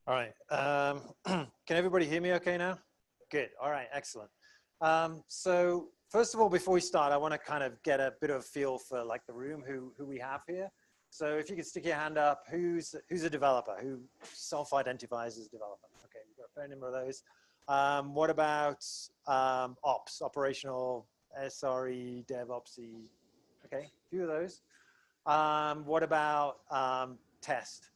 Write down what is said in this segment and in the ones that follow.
All right. Can everybody hear me okay now? Good. All right. Excellent. So first of all, before we start, I want to kind of get a bit of a feel for like the room, who we have here. So if you could stick your hand up, who's a developer? Who self-identifies as a developer? Okay, we've got a fair number of those. What about ops, operational, SRE, DevOpsy? Okay, a few of those. What about test?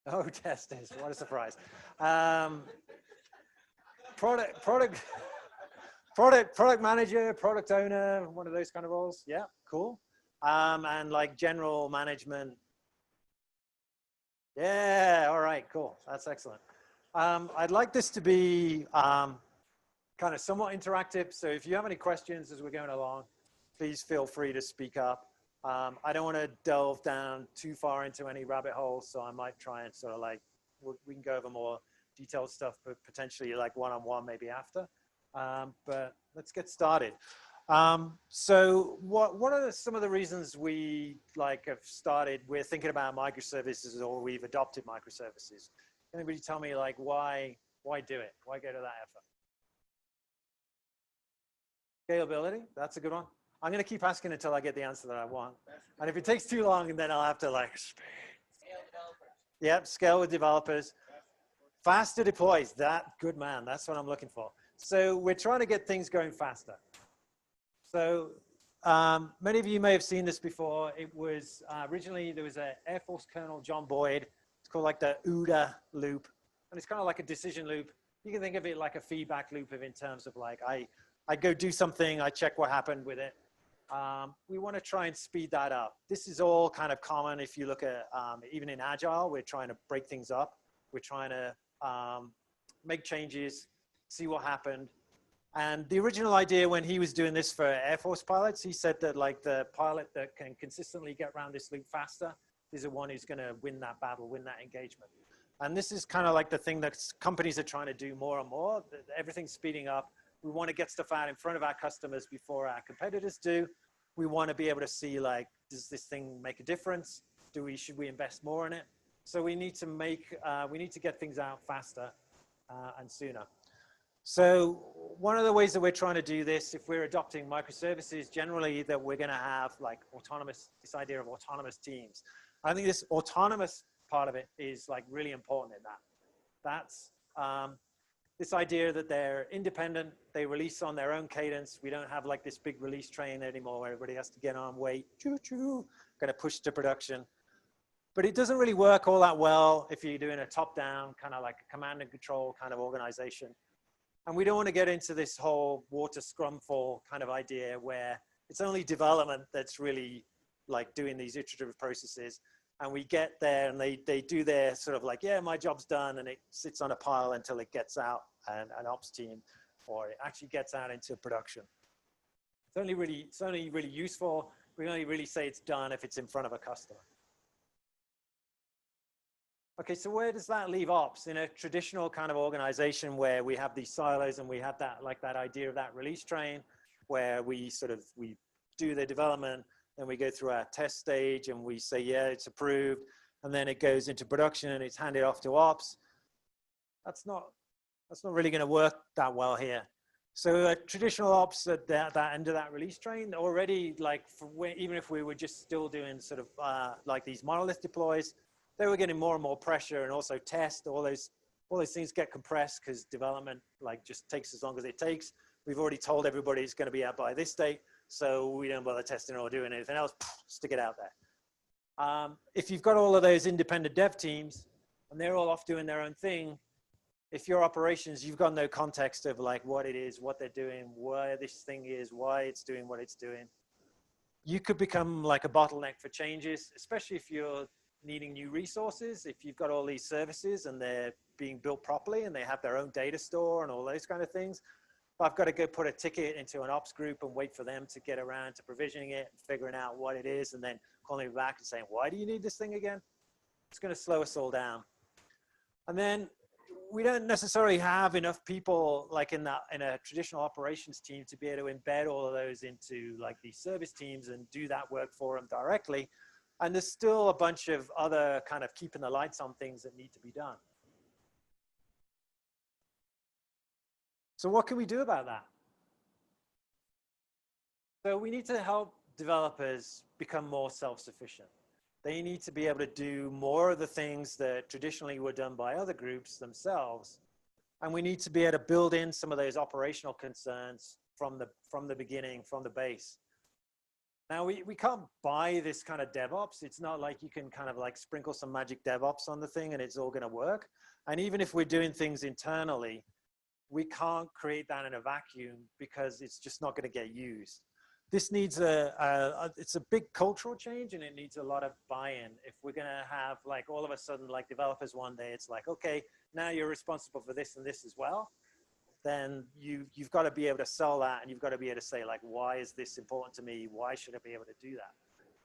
Oh, testers, what a surprise. Um, product manager, product owner, one of those kind of roles. Yeah, cool. And like general management. Yeah, all right, cool. That's excellent. I'd like this to be kind of somewhat interactive. So if you have any questions as we're going along, please feel free to speak up. I don't want to delve down too far into any rabbit holes, so I might try and sort of like, we can go over more detailed stuff, but potentially like one-on-one maybe after. But let's get started. So what are some of the reasons we like have started, we're thinking about microservices or we've adopted microservices? Anybody tell me like why do it? Why go to that effort? Scalability, that's a good one. I'm going to keep asking until I get the answer that I want. And if it takes too long, then I'll have to like, yep, scale with developers. Faster deploys, good man, that's what I'm looking for. So we're trying to get things going faster. So many of you may have seen this before. It was originally, there was an Air Force Colonel, John Boyd. It's called like the OODA loop. And it's kind of like a decision loop. You can think of it like a feedback loop in terms of like, I go do something, I check what happened with it. We want to try and speed that up. This is all kind of common if you look at, even in Agile, we're trying to break things up. We're trying to make changes, see what happened. And the original idea when he was doing this for Air Force pilots, he said that like the pilot that can consistently get around this loop faster is the one who's going to win that battle, win that engagement. And this is kind of like the thing that companies are trying to do more and more. Everything's speeding up. We want to get stuff out in front of our customers before our competitors do. We want to be able to see like, does this thing make a difference? Should we invest more in it? So we need to get things out faster and sooner. So one of the ways that we're trying to do this, if we're adopting microservices, generally that we're going to have like this idea of autonomous teams. I think this autonomous part of it is like really important in that. That's this idea that they're independent, they release on their own cadence. We don't have like this big release train anymore where everybody has to get on, wait, choo-choo, going to push to production. But it doesn't really work all that well if you're doing a top-down, kind of like a command and control kind of organization. And we don't want to get into this whole water scrumful kind of idea where it's only development that's really like doing these iterative processes. And we get there and they do their sort of like, yeah, my job's done. And it sits on a pile until it gets out and an ops team, or it actually gets out into production. It's only really useful. We only really say it's done if it's in front of a customer. Okay, so where does that leave ops? In a traditional kind of organization where we have these silos and we have that, like that idea of that release train where we do the development, then we go through our test stage and we say, yeah, it's approved. And then it goes into production and it's handed off to ops. That's not really going to work that well here. So traditional ops at that end of that release train already, like even if we were just still doing sort of like these monolith deploys, they were getting more and more pressure, and also test, all those things get compressed because development like just takes as long as it takes. We've already told everybody it's going to be out by this date, so we don't bother testing or doing anything else, stick it out there. If you've got all of those independent dev teams and they're all off doing their own thing, if you're operations, you've got no context of like what it is, what they're doing, where this thing is, why it's doing what it's doing. You could become like a bottleneck for changes, especially if you're needing new resources. If you've got all these services and they're being built properly and they have their own data store and all those kind of things, I've got to go put a ticket into an ops group and wait for them to get around to provisioning it and figuring out what it is and then calling me back and saying, why do you need this thing again? It's going to slow us all down. And then we don't necessarily have enough people like in a traditional operations team to be able to embed all of those into like these service teams and do that work for them directly. And there's still a bunch of other kind of keeping the lights on things that need to be done. So what can we do about that? So we need to help developers become more self-sufficient. They need to be able to do more of the things that traditionally were done by other groups themselves. And we need to be able to build in some of those operational concerns from the beginning, from the base. Now, we can't buy this kind of DevOps. It's not like you can kind of like sprinkle some magic DevOps on the thing and it's all going to work. And even if we're doing things internally, we can't create that in a vacuum because it's just not going to get used. This needs it's a big cultural change, and it needs a lot of buy-in. If we're going to have like all of a sudden like developers one day, it's like, okay, now you're responsible for this and this as well. Then you've got to be able to sell that, and you've got to be able to say like, why is this important to me? Why should I be able to do that?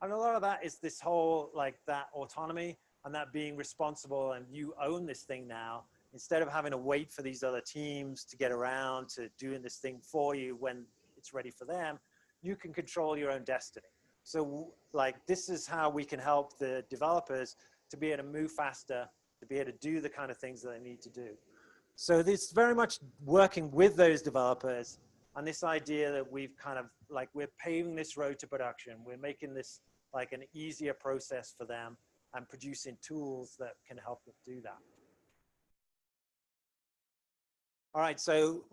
And a lot of that is this whole like that autonomy and that being responsible, and you own this thing now, instead of having to wait for these other teams to get around to doing this thing for you when it's ready for them. You can control your own destiny. So like, this is how we can help the developers to be able to move faster, to be able to do the kind of things that they need to do. So this very much working with those developers, and this idea that we've kind of like, we're paving this road to production. We're making this like an easier process for them and producing tools that can help them do that. All right, so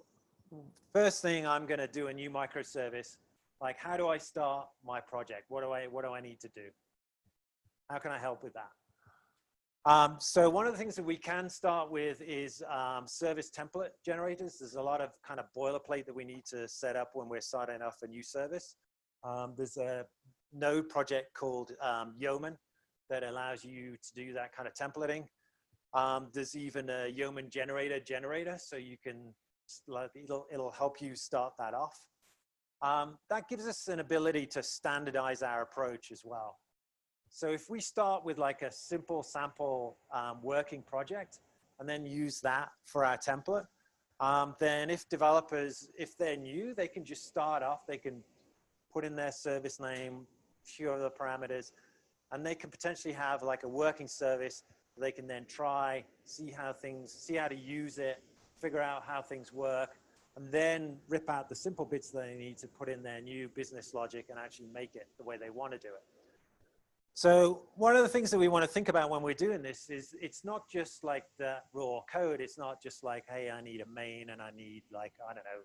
first thing, I'm gonna do a new microservice. Like, how do I start my project? What do I need to do? How can I help with that? So one of the things that we can start with is service template generators. There's a lot of kind of boilerplate that we need to set up when we're starting off a new service. There's a node project called Yeoman that allows you to do that kind of templating. There's even a Yeoman generator, so you can, it'll help you start that off. That gives us an ability to standardize our approach as well. So if we start with like a simple sample working project and then use that for our template, then if developers, if they're new, they can just start off, they can put in their service name, a few other parameters, and they can potentially have like a working service. They can then try, see how to use it, figure out how things work, and then rip out the simple bits that they need to put in their new business logic and actually make it the way they want to do it. So one of the things that we want to think about when we're doing this is it's not just like the raw code. It's not just like, hey, I need a main and I need like, I don't know,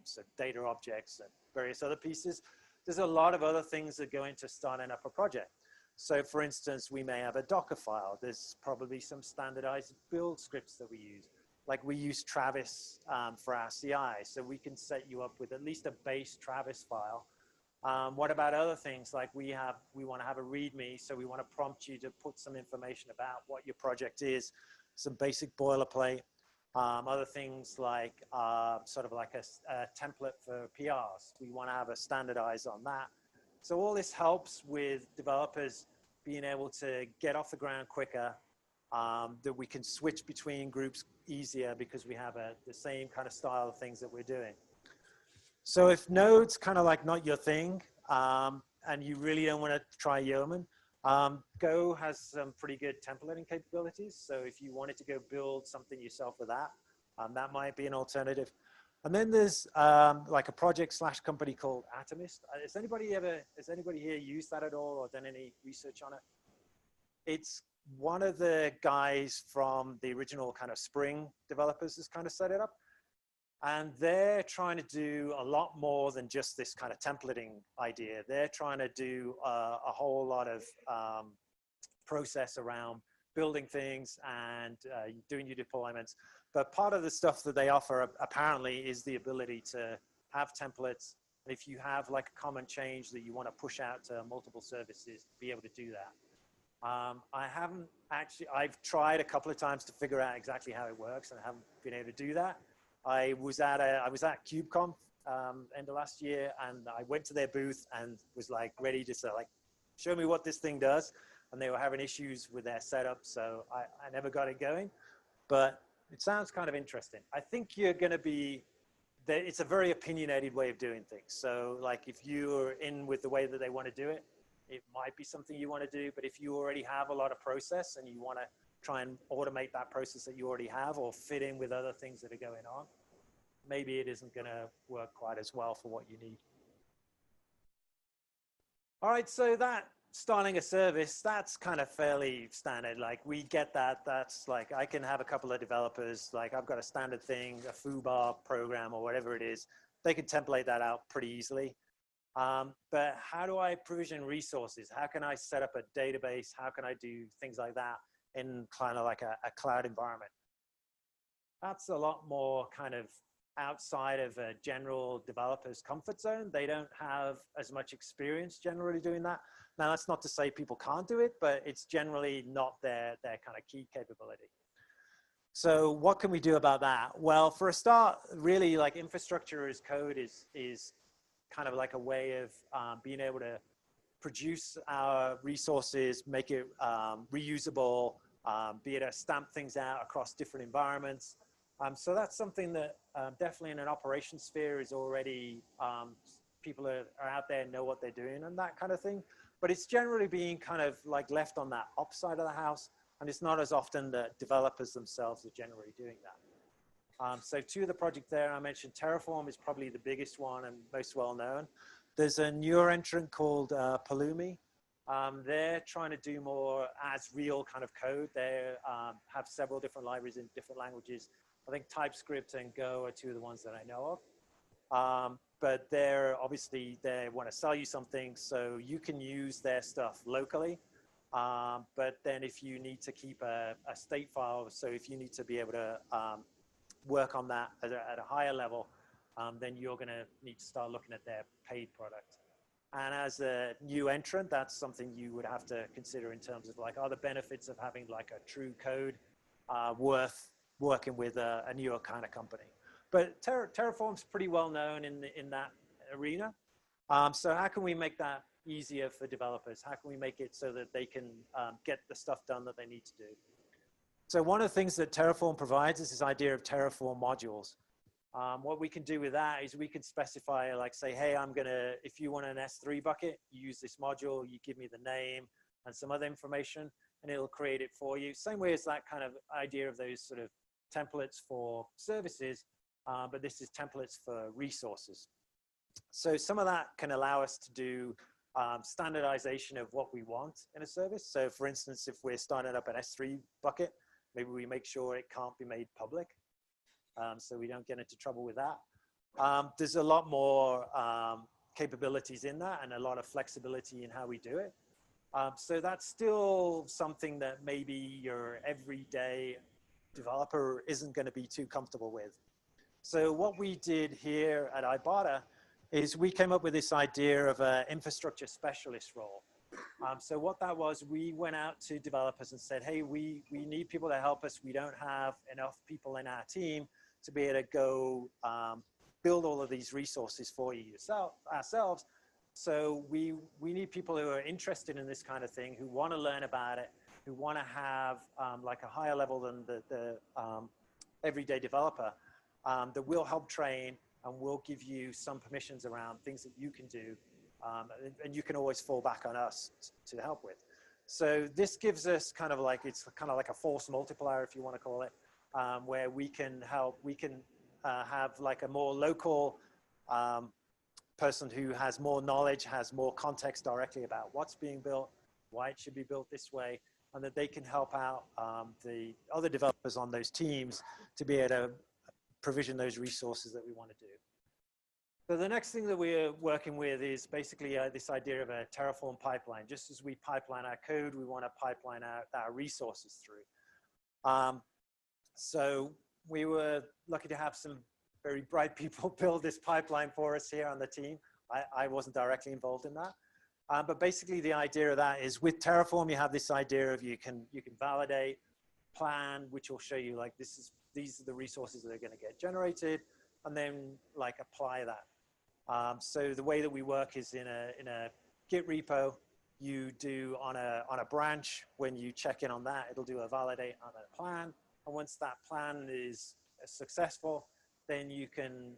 some data objects and various other pieces. There's a lot of other things that go into starting up a project. So for instance, we may have a Docker file. There's probably some standardized build scripts that we use. Like we use Travis for our CI, so we can set you up with at least a base Travis file. What about other things? Like we want to have a README, so we want to prompt you to put some information about what your project is, some basic boilerplate. Other things like sort of like a template for PRs. We want to have a standardize on that. So all this helps with developers being able to get off the ground quicker, that we can switch between groups easier because we have the same kind of style of things that we're doing. So if Node's kind of like not your thing, and you really don't want to try Yeoman, Go has some pretty good templating capabilities. So if you wanted to go build something yourself with that, that might be an alternative. And then there's like a project/company called Atomist. Has anybody here used that at all or done any research on it? It's one of the guys from the original kind of Spring developers has kind of set it up. And they're trying to do a lot more than just this kind of templating idea. They're trying to do a whole lot of process around building things and doing your deployments. But part of the stuff that they offer apparently is the ability to have templates. And if you have like a common change that you want to push out to multiple services, be able to do that. I've tried a couple of times to figure out exactly how it works, and I haven't been able to do that. I was at KubeCon end of last year, and I went to their booth and was like ready to say, like, show me what this thing does. And they were having issues with their setup, so I never got it going. But it sounds kind of interesting. I think you're going to be, it's a very opinionated way of doing things. So like if you're in with the way that they want to do it, it might be something you want to do. But if you already have a lot of process and you want to try and automate that process that you already have or fit in with other things that are going on, maybe it isn't going to work quite as well for what you need. All right, so that starting a service, that's kind of fairly standard. Like we get that. That's like, I can have a couple of developers, like I've got a standard thing, a foobar program or whatever it is. They can template that out pretty easily. But how do I provision resources? How can I set up a database? How can I do things like that in kind of like a cloud environment? That's a lot more kind of outside of a general developer's comfort zone. They don't have as much experience generally doing that. Now, that's not to say people can't do it, but it's generally not their kind of key capability. So what can we do about that? Well, for a start, really like infrastructure as code is kind of like a way of being able to produce our resources, make it reusable, be able to stamp things out across different environments. So that's something that definitely in an operations sphere is already, people are out there, know what they're doing and that kind of thing. But it's generally being kind of like left on that ops side of the house. And it's not as often that developers themselves are generally doing that. So two of the projects there, I mentioned Terraform is probably the biggest one and most well known. There's a newer entrant called Pulumi. They're trying to do more as real kind of code. They have several different libraries in different languages. I think TypeScript and Go are two of the ones that I know of. But they're obviously, they want to sell you something, so you can use their stuff locally. But then if you need to keep a state file, so if you need to be able to work on that at a higher level, then you're going to need to start looking at their paid product. And as a new entrant, that's something you would have to consider in terms of like, are the benefits of having like a true code worth working with a newer kind of company? But Terraform's pretty well known in that arena. So how can we make that easier for developers? How can we make it so that they can get the stuff done that they need to do? So one of the things that Terraform provides is this idea of Terraform modules. What we can do with that is we can specify, like say, hey, if you want an S3 bucket, you use this module, you give me the name and some other information, and it'll create it for you. Same way as that kind of idea of those sort of templates for services, but this is templates for resources. So some of that can allow us to do standardization of what we want in a service. So for instance, if we're starting up an S3 bucket, maybe we make sure it can't be made public, so we don't get into trouble with that. There's a lot more capabilities in that and a lot of flexibility in how we do it. So that's still something that maybe your everyday developer isn't going to be too comfortable with. So what we did here at Ibotta is we came up with this idea of an infrastructure specialist role. So what that was, we went out to developers and said, hey, we need people to help us. We don't have enough people in our team to be able to go build all of these resources for you ourselves. So we need people who are interested in this kind of thing, who want to learn about it, who want to have like a higher level than the everyday developer, that will help train and will give you some permissions around things that you can do. And you can always fall back on us to help with. So this gives us kind of like, it's kind of like a force multiplier, if you want to call it, where we can help, have like a more local person who has more knowledge, has more context directly about what's being built, why it should be built this way, and that they can help out the other developers on those teams to be able to provision those resources that we want to do. So the next thing that we're working with is basically this idea of a Terraform pipeline. Just as we pipeline our code, we want to pipeline out our resources through. So we were lucky to have some very bright people build this pipeline for us here on the team. I wasn't directly involved in that. But basically the idea of that is with Terraform, you have this idea of you can validate, plan, which will show you like these are the resources that are going to get generated, and then like apply that. So the way that we work is in a Git repo. You do on a branch, when you check in on that, it'll do a validate on a plan. And once that plan is successful, then you can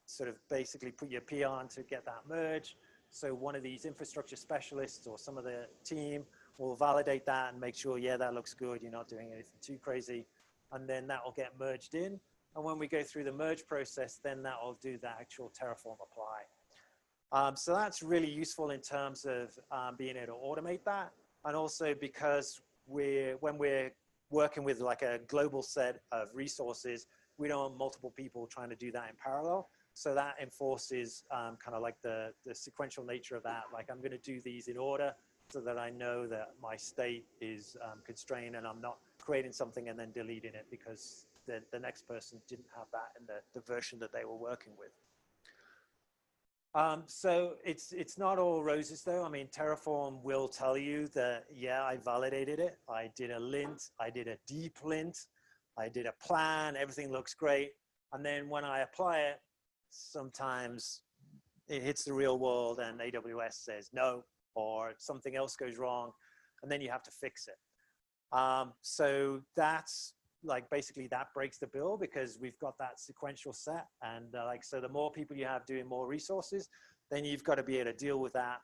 sort of basically put your P on to get that merge. So one of these infrastructure specialists or some of the team will validate that and make sure, yeah, that looks good. You're not doing anything too crazy. And then that will get merged in. And when we go through the merge process, then that will do the actual Terraform apply. So that's really useful in terms of being able to automate that. And also because when we're working with like a global set of resources, we don't want multiple people trying to do that in parallel. So that enforces kind of like the sequential nature of that. Like I'm going to do these in order so that I know that my state is constrained and I'm not creating something and then deleting it because the next person didn't have that in the version that they were working with. So it's not all roses though. I mean, Terraform will tell you that, yeah, I validated it. I did a lint, I did a deep lint, I did a plan, everything looks great. And then when I apply it, sometimes it hits the real world and AWS says no, or something else goes wrong, and then you have to fix it. So that's like basically that breaks the bill because we've got that sequential set. And like, so the more people you have doing more resources, then you've got to be able to deal with that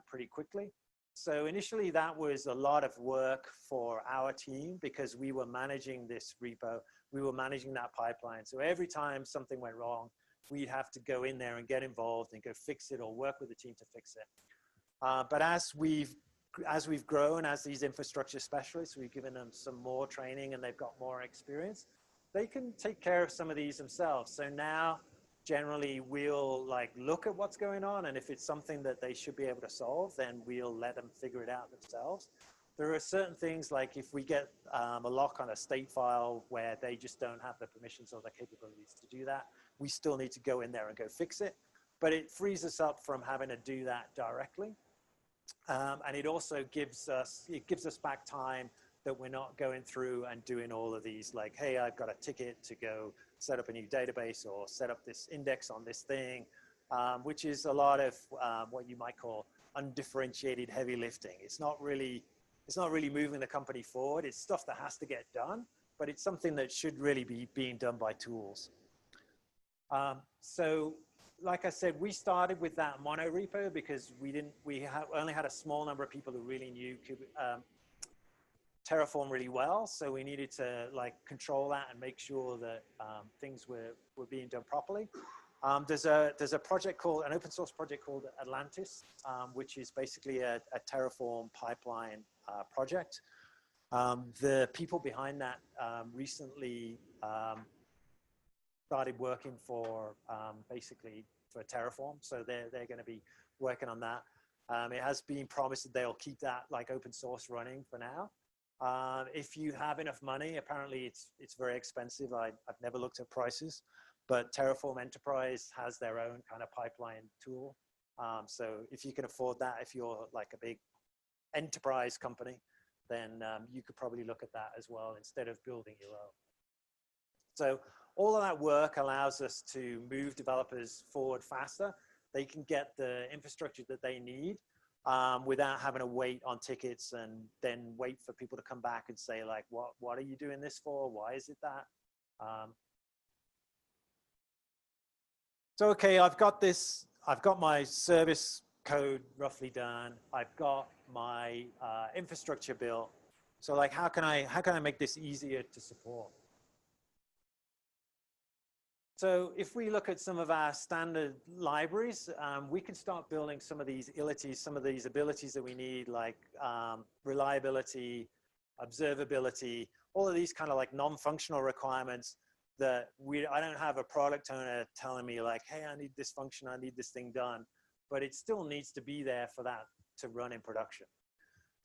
pretty quickly. So initially that was a lot of work for our team because we were managing this repo, we were managing that pipeline. So every time something went wrong, we'd have to go in there and get involved and go fix it or work with the team to fix it. But as we've grown as these infrastructure specialists, we've given them some more training and they've got more experience, they can take care of some of these themselves. So now generally we'll like look at what's going on, and if it's something that they should be able to solve, then we'll let them figure it out themselves. There are certain things like if we get a lock on a state file where they just don't have the permissions or the capabilities to do that, we still need to go in there and go fix it. But it frees us up from having to do that directly. And it also gives us back time that we're not going through and doing all of these like, hey, I've got a ticket to go set up a new database or set up this index on this thing, which is a lot of what you might call undifferentiated heavy lifting. It's not really moving the company forward. It's stuff that has to get done, but it's something that should really be being done by tools. So like I said, we started with that mono repo because we only had a small number of people who really knew Terraform really well. So we needed to like control that and make sure that things were being done properly. There's a project called, an open source project called Atlantis, which is basically a Terraform pipeline project. The people behind that recently started working for basically for Terraform. So they're going to be working on that. It has been promised that they'll keep that like open source running for now. If you have enough money, apparently it's very expensive. I've never looked at prices, but Terraform Enterprise has their own kind of pipeline tool. So if you can afford that, if you're like a big enterprise company, then you could probably look at that as well instead of building your own. So all of that work allows us to move developers forward faster. They can get the infrastructure that they need without having to wait on tickets and then wait for people to come back and say like, what are you doing this for? Why is it that? So, okay, I've got my service code roughly done. I've got my infrastructure built. So like, how can I make this easier to support? So if we look at some of our standard libraries, we can start building some of these abilities, that we need, like reliability, observability, all of these kind of like non-functional requirements that I don't have a product owner telling me like, hey, I need this function, I need this thing done, but it still needs to be there for that to run in production.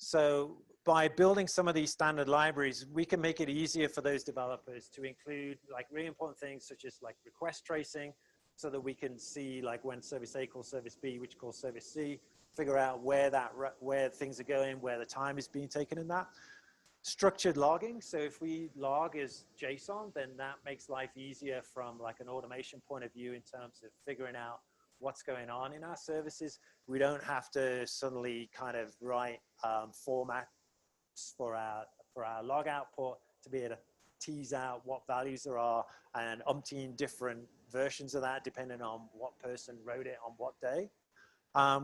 So by building some of these standard libraries, we can make it easier for those developers to include like really important things such as like request tracing, so that we can see like when service A calls service B, which calls service C, figure out where things are going, where the time is being taken in that. Structured logging, so if we log as JSON, then that makes life easier from like an automation point of view in terms of figuring out what's going on in our services. We don't have to suddenly kind of write formats for our log output to be able to tease out what values there are and umpteen different versions of that depending on what person wrote it on what day.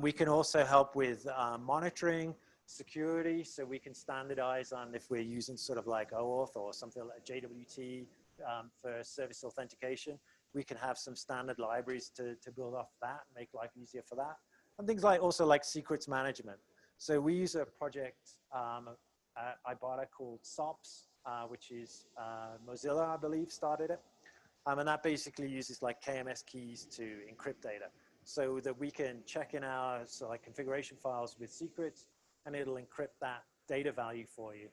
We can also help with monitoring, security, so we can standardize on if we're using sort of like OAuth or something like JWT for service authentication. We can have some standard libraries to build off that, make life easier for that. And things like also like secrets management. So we use a project at Ibotta called SOPs, which is Mozilla, I believe, started it. And that basically uses like KMS keys to encrypt data so that we can check in our like configuration files with secrets, and it'll encrypt that data value for you.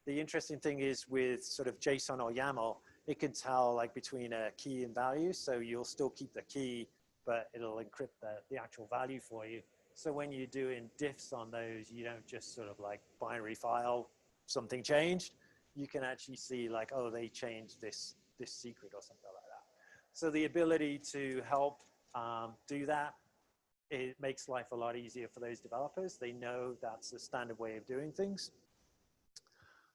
The interesting thing is with sort of JSON or YAML, it can tell like between a key and value. So you'll still keep the key, but it'll encrypt the actual value for you. So when you're doing diffs on those, you don't just sort of like binary file, something changed. You can actually see like, oh, they changed this secret or something like that. So the ability to help do that, it makes life a lot easier for those developers. They know that's the standard way of doing things.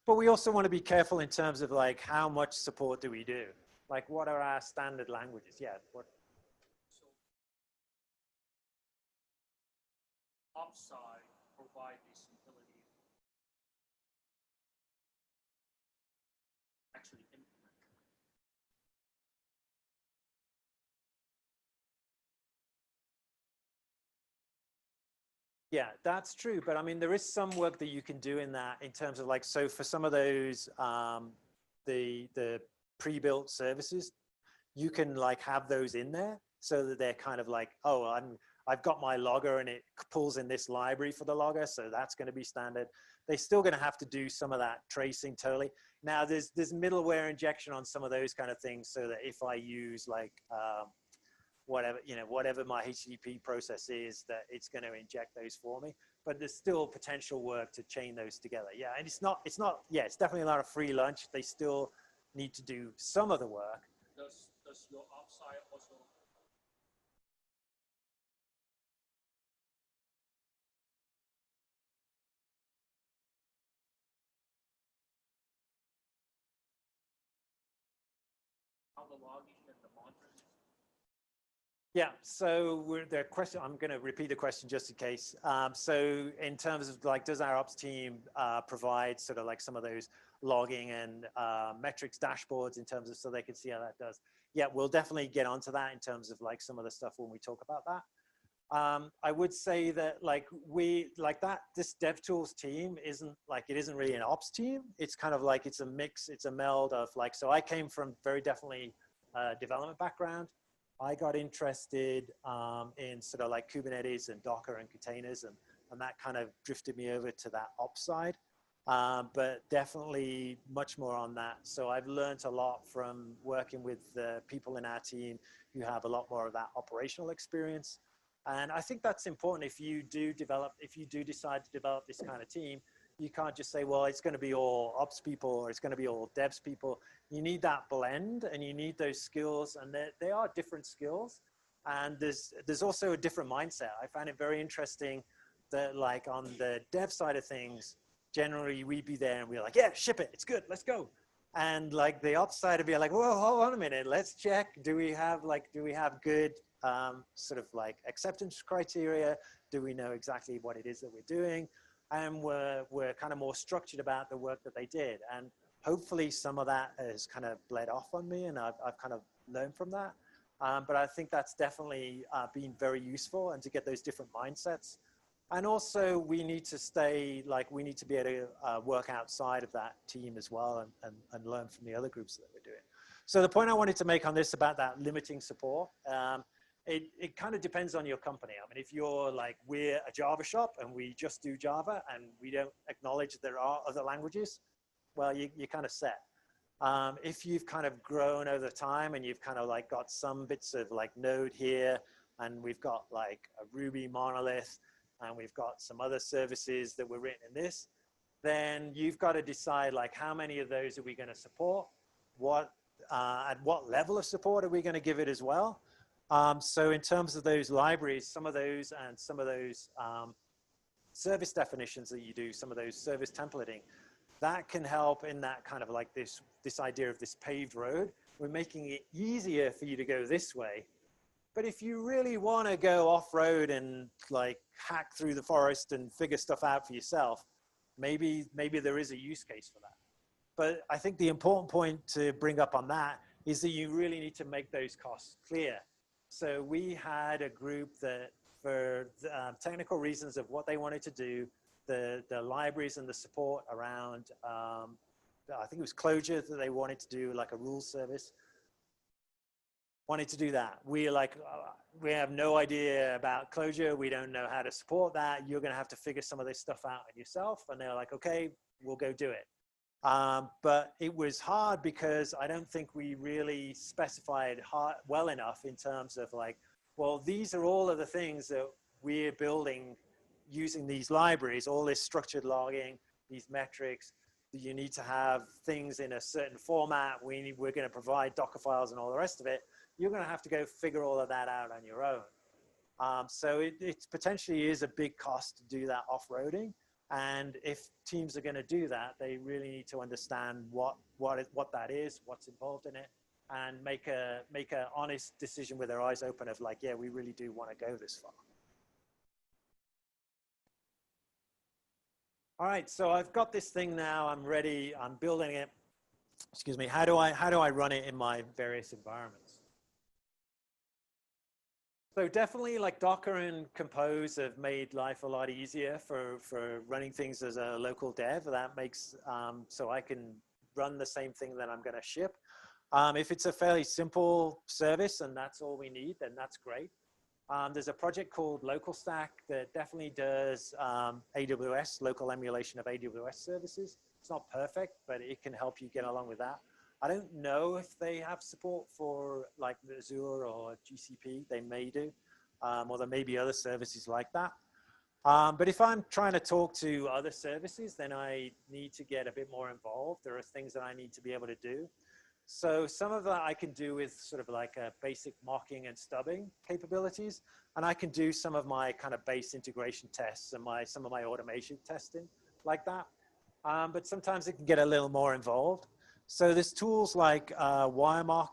But we also want to be careful in terms of like, how much support do we do? Like, what are our standard languages? Yeah, what? So, upside provide this ability to actually implement. Yeah, that's true. But I mean, there is some work that you can do in that in terms of like, so for some of those, the pre-built services, you can like have those in there so that they're kind of like, oh, I've got my logger and it pulls in this library for the logger. So that's going to be standard. They're still going to have to do some of that tracing totally. Now there's middleware injection on some of those kind of things so that if I use like, whatever, you know, whatever my HTTP process is, that it's going to inject those for me. But there's still potential work to chain those together. Yeah, and it's not, yeah, it's definitely not a free lunch. They still need to do some of the work. Does your upside also how the logging and the monitoring? Yeah, so the question, I'm going to repeat the question just in case. So in terms of like, does our ops team provide sort of like some of those logging and metrics dashboards in terms of so they can see how that does? Yeah, we'll definitely get onto that in terms of like some of the stuff when we talk about that. I would say that like this DevTools team isn't like, it isn't really an ops team. It's kind of like, it's a mix, it's a meld of like, so I came from very definitely development background. I got interested in sort of like Kubernetes and Docker and containers, and that kind of drifted me over to that ops side. But definitely much more on that. So I've learned a lot from working with the people in our team who have a lot more of that operational experience. And I think that's important if you do decide to develop this kind of team. You can't just say, well, it's going to be all ops people or it's going to be all devs people. You need that blend and you need those skills, and they are different skills. And there's also a different mindset. I find it very interesting that like on the dev side of things, generally we'd be there and we're like, yeah, ship it, it's good, let's go. And like the ops side would be like, whoa, hold on a minute, let's check. Do we have good sort of like acceptance criteria? Do we know exactly what it is that we're doing? And we're kind of more structured about the work that they did. And hopefully some of that has kind of bled off on me, and I've kind of learned from that. But I think that's definitely been very useful, and to get those different mindsets. And also we need to we need to be able to work outside of that team as well, and learn from the other groups that we're doing. So the point I wanted to make on this about that limiting support, it kind of depends on your company. I mean, if you're like, we're a Java shop and we just do Java and we don't acknowledge there are other languages, well, you're kind of set. If you've kind of grown over time and you've kind of like got some bits of like Node here, and we've got like a Ruby monolith, and we've got some other services that were written in this, then you've got to decide like, how many of those are we going to support? At what level of support are we going to give it as well? So in terms of those libraries, some of those service definitions that you do, some of those service templating, that can help in that kind of like this idea of this paved road. We're making it easier for you to go this way, But if you really want to go off-road and like hack through the forest and figure stuff out for yourself, maybe there is a use case for that. But I think the important point to bring up on that is that you really need to make those costs clear. So we had a group that, for technical reasons of what they wanted to do, the libraries and the support around, I think it was Clojure that they wanted to do, like a rules service, wanted to do that. We like, we have no idea about Clojure. We don't know how to support that. You're going to have to figure some of this stuff out yourself. And they're like, okay, we'll go do it. But it was hard because I don't think we really specified well enough in terms of like, well, these are all of the things that we're building using these libraries, all this structured logging, these metrics. You need to have things in a certain format. We're going to provide Docker files and all the rest of it. You're going to have to go figure all of that out on your own. So it potentially is a big cost to do that off-roading. And if teams are going to do that, they really need to understand what that is, what's involved in it, and make a honest decision with their eyes open of like, yeah, we really do want to go this far. All right, so I've got this thing now. I'm ready. I'm building it. Excuse me. How do I run it in my various environments? So definitely like Docker and Compose have made life a lot easier for running things as a local dev. That makes, so I can run the same thing that I'm going to ship. If it's a fairly simple service and that's all we need, then that's great. There's a project called LocalStack that definitely does AWS, local emulation of AWS services. It's not perfect, but it can help you get along with that. I don't know if they have support for like Azure or GCP. They may do, or there may be other services like that. But if I'm trying to talk to other services, then I need to get a bit more involved. There are things that I need to be able to do. So some of that I can do with sort of like a basic mocking and stubbing capabilities. And I can do some of my kind of base integration tests and some of my automation testing like that. But sometimes it can get a little more involved. So there's tools like WireMock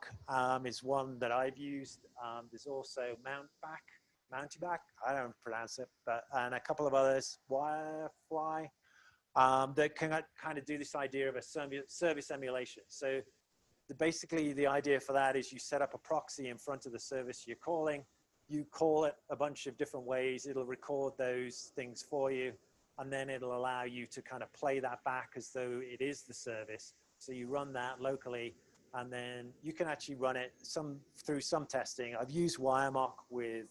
is one that I've used. There's also Mountyback, I don't pronounce it, but, and a couple of others, Wirefly, that can kind of do this idea of a service emulation. So basically the idea for that is you set up a proxy in front of the service you're calling. You call it a bunch of different ways. It'll record those things for you. And then it'll allow you to kind of play that back as though it is the service. So you run that locally, and then you can actually run it through some testing. I've used WireMock with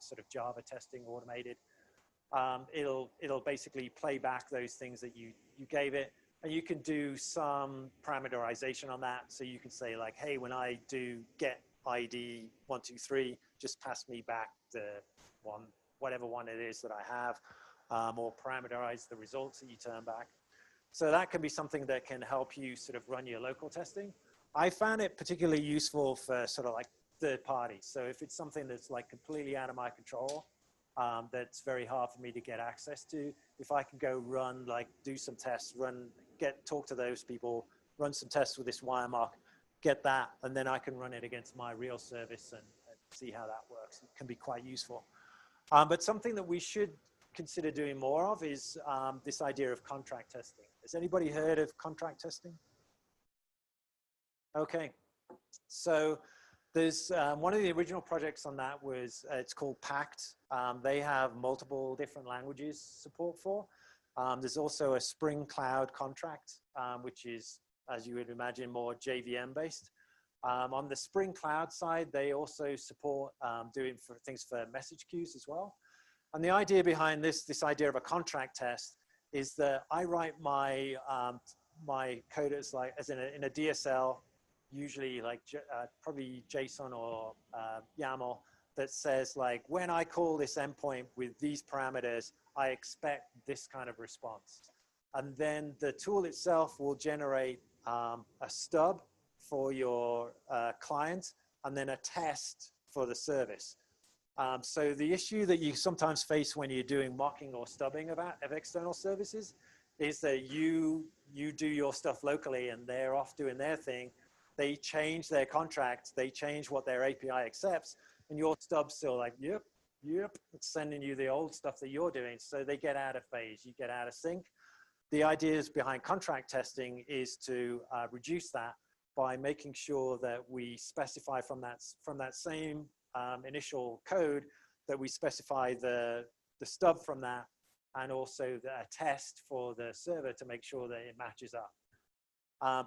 sort of Java testing automated. It'll basically play back those things that you gave it, and you can do some parameterization on that. So you can say like, hey, when I do get ID 123, just pass me back the whatever one it is that I have, or parameterize the results that you turn back. So that can be something that can help you sort of run your local testing. I found it particularly useful for sort of like third parties. So if it's something that's like completely out of my control, that's very hard for me to get access to, if I can go run, like do some tests, talk to those people, run some tests with this WireMock, get that, and then I can run it against my real service and see how that works. It can be quite useful. But something that we should consider doing more of is this idea of contract testing. Has anybody heard of contract testing? Okay, so there's one of the original projects on that was, it's called Pact. They have multiple different languages support for. There's also a Spring Cloud contract, which is, as you would imagine, more JVM based. On the Spring Cloud side, they also support doing things for message queues as well. And the idea behind this idea of a contract test is that I write my my code as in a DSL, usually like probably JSON or YAML, that says like, when I call this endpoint with these parameters, I expect this kind of response. And then the tool itself will generate a stub for your client and then a test for the service. So the issue that you sometimes face when you're doing mocking or stubbing of external services is that you do your stuff locally and they're off doing their thing. They change their contract, they change what their API accepts, and your stub's still like, yep, it's sending you the old stuff that you're doing. So they get out of phase, you get out of sync. The ideas behind contract testing is to reduce that by making sure that we specify from that same initial code that we specify the stub from that, and also a test for the server to make sure that it matches up.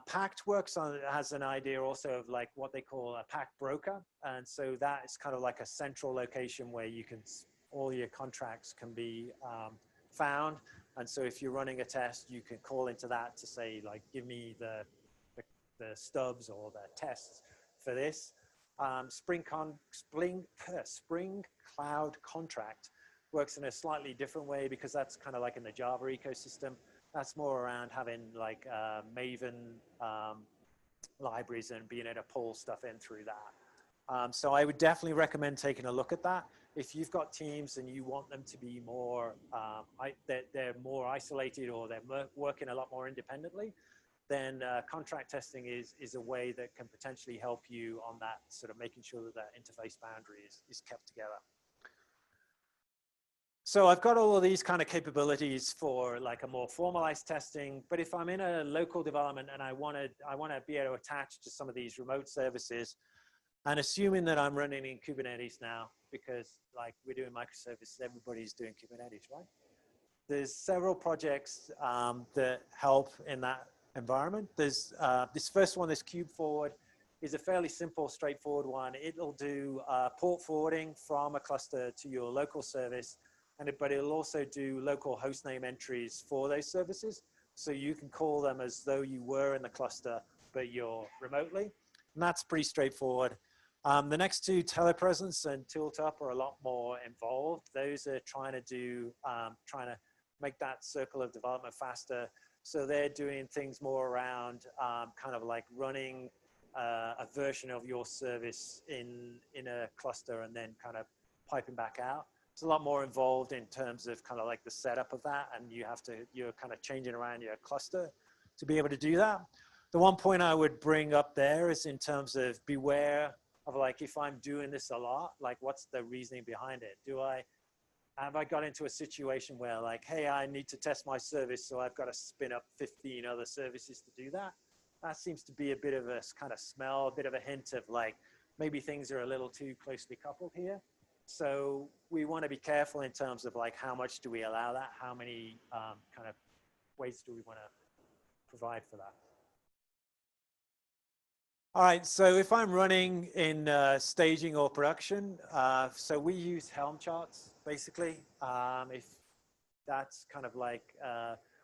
Pact has an idea also of like what they call a pact broker. And so that is kind of like a central location where you can, all your contracts can be found. And so if you're running a test, you can call into that to say like, give me the stubs or the tests for this. Spring Cloud Contract works in a slightly different way because that's kind of like in the Java ecosystem. That's more around having like Maven libraries and being able to pull stuff in through that. So I would definitely recommend taking a look at that. If you've got teams and you want them to be more, they're more isolated or they're working a lot more independently, then contract testing is a way that can potentially help you on that, sort of making sure that that interface boundary is kept together. So I've got all of these kind of capabilities for like a more formalized testing, but if I'm in a local development and I want to be able to attach to some of these remote services, and assuming that I'm running in Kubernetes now, because like we're doing microservices, everybody's doing Kubernetes, right? There's several projects that help in that environment. There's this first one, this Kube Forward, is a fairly simple, straightforward one. It'll do port forwarding from a cluster to your local service, but it'll also do local hostname entries for those services. So you can call them as though you were in the cluster, but you're remotely. And that's pretty straightforward. The next two, telepresence and tiltup, are a lot more involved. Those are trying to make that circle of development faster. So they're doing things more around kind of like running a version of your service in a cluster and then kind of piping back out. It's a lot more involved in terms of kind of like the setup of that, and you're kind of changing around your cluster to be able to do that. The one point I would bring up there is in terms of beware of like, if I'm doing this a lot, like what's the reasoning behind it? Have I got into a situation where like, hey, I need to test my service, so I've got to spin up 15 other services to do that? That seems to be a bit of a kind of smell, a bit of a hint of like, maybe things are a little too closely coupled here. So we want to be careful in terms of like, how much do we allow that? How many kind of ways do we want to provide for that? All right, so if I'm running in staging or production, so we use Helm charts, basically. If that's kind of like,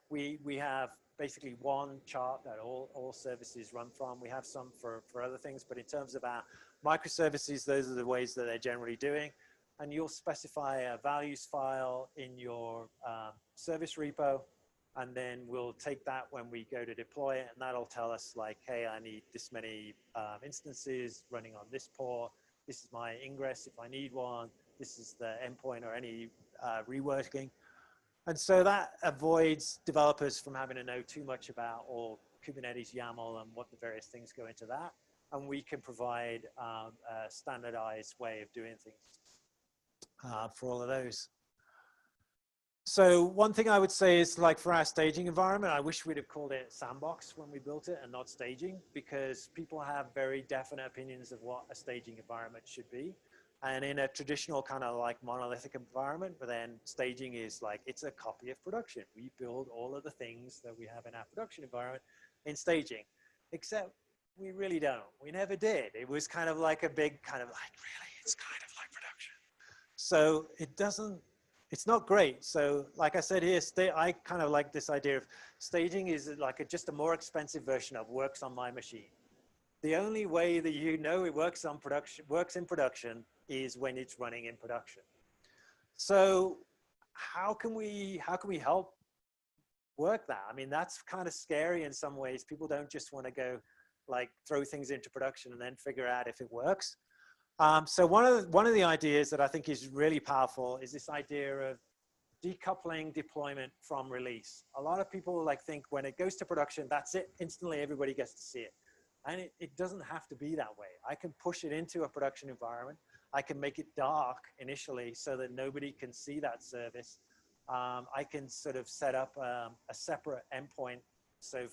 we have basically one chart that all services run from. We have some for other things, but in terms of our microservices, those are the ways that they're generally doing. And you'll specify a values file in your service repo, and then we'll take that when we go to deploy it, and that'll tell us like, hey, I need this many instances running on this port. This is my ingress if I need one. This is the endpoint or any reworking. And so that avoids developers from having to know too much about all Kubernetes YAML and what the various things go into that. And we can provide a standardized way of doing things for all of those. So one thing I would say is like for our staging environment, I wish we'd have called it sandbox when we built it and not staging, because people have very definite opinions of what a staging environment should be. And in a traditional kind of like monolithic environment, but then staging is like, it's a copy of production. We build all of the things that we have in our production environment in staging, except we really don't. We never did. It was kind of like a big kind of like, really, it's kind of like production. So it's not great. So like I said here, I kind of like this idea of staging is like just a more expensive version of works on my machine. The only way that you know it works in production is when it's running in production. So how can we help work that? I mean, that's kind of scary in some ways. People don't just want to go like throw things into production and then figure out if it works. So one of the ideas that I think is really powerful is this idea of decoupling deployment from release. A lot of people like think when it goes to production, that's it, instantly everybody gets to see it. And it doesn't have to be that way. I can push it into a production environment. I can make it dark initially so that nobody can see that service. I can sort of set up a separate endpoint. So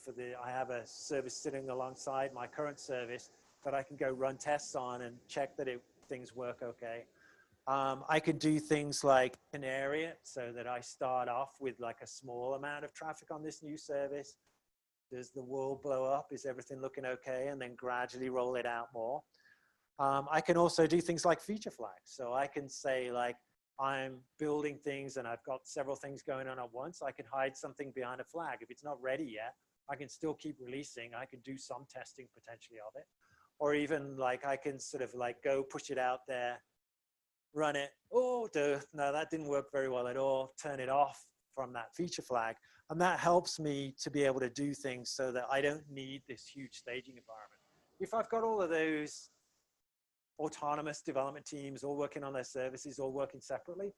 I have a service sitting alongside my current service that I can go run tests on and check that things work okay. I can do things like canary it so that I start off with like a small amount of traffic on this new service. Does the world blow up? Is everything looking okay? And then gradually roll it out more. I can also do things like feature flags. So I can say like, I'm building things and I've got several things going on at once. I can hide something behind a flag. If it's not ready yet, I can still keep releasing. I can do some testing potentially of it. Or even like I can sort of like go push it out there, run it. Oh, no, that didn't work very well at all. Turn it off from that feature flag. And that helps me to be able to do things so that I don't need this huge staging environment. If I've got all of those autonomous development teams all working on their services, all working separately,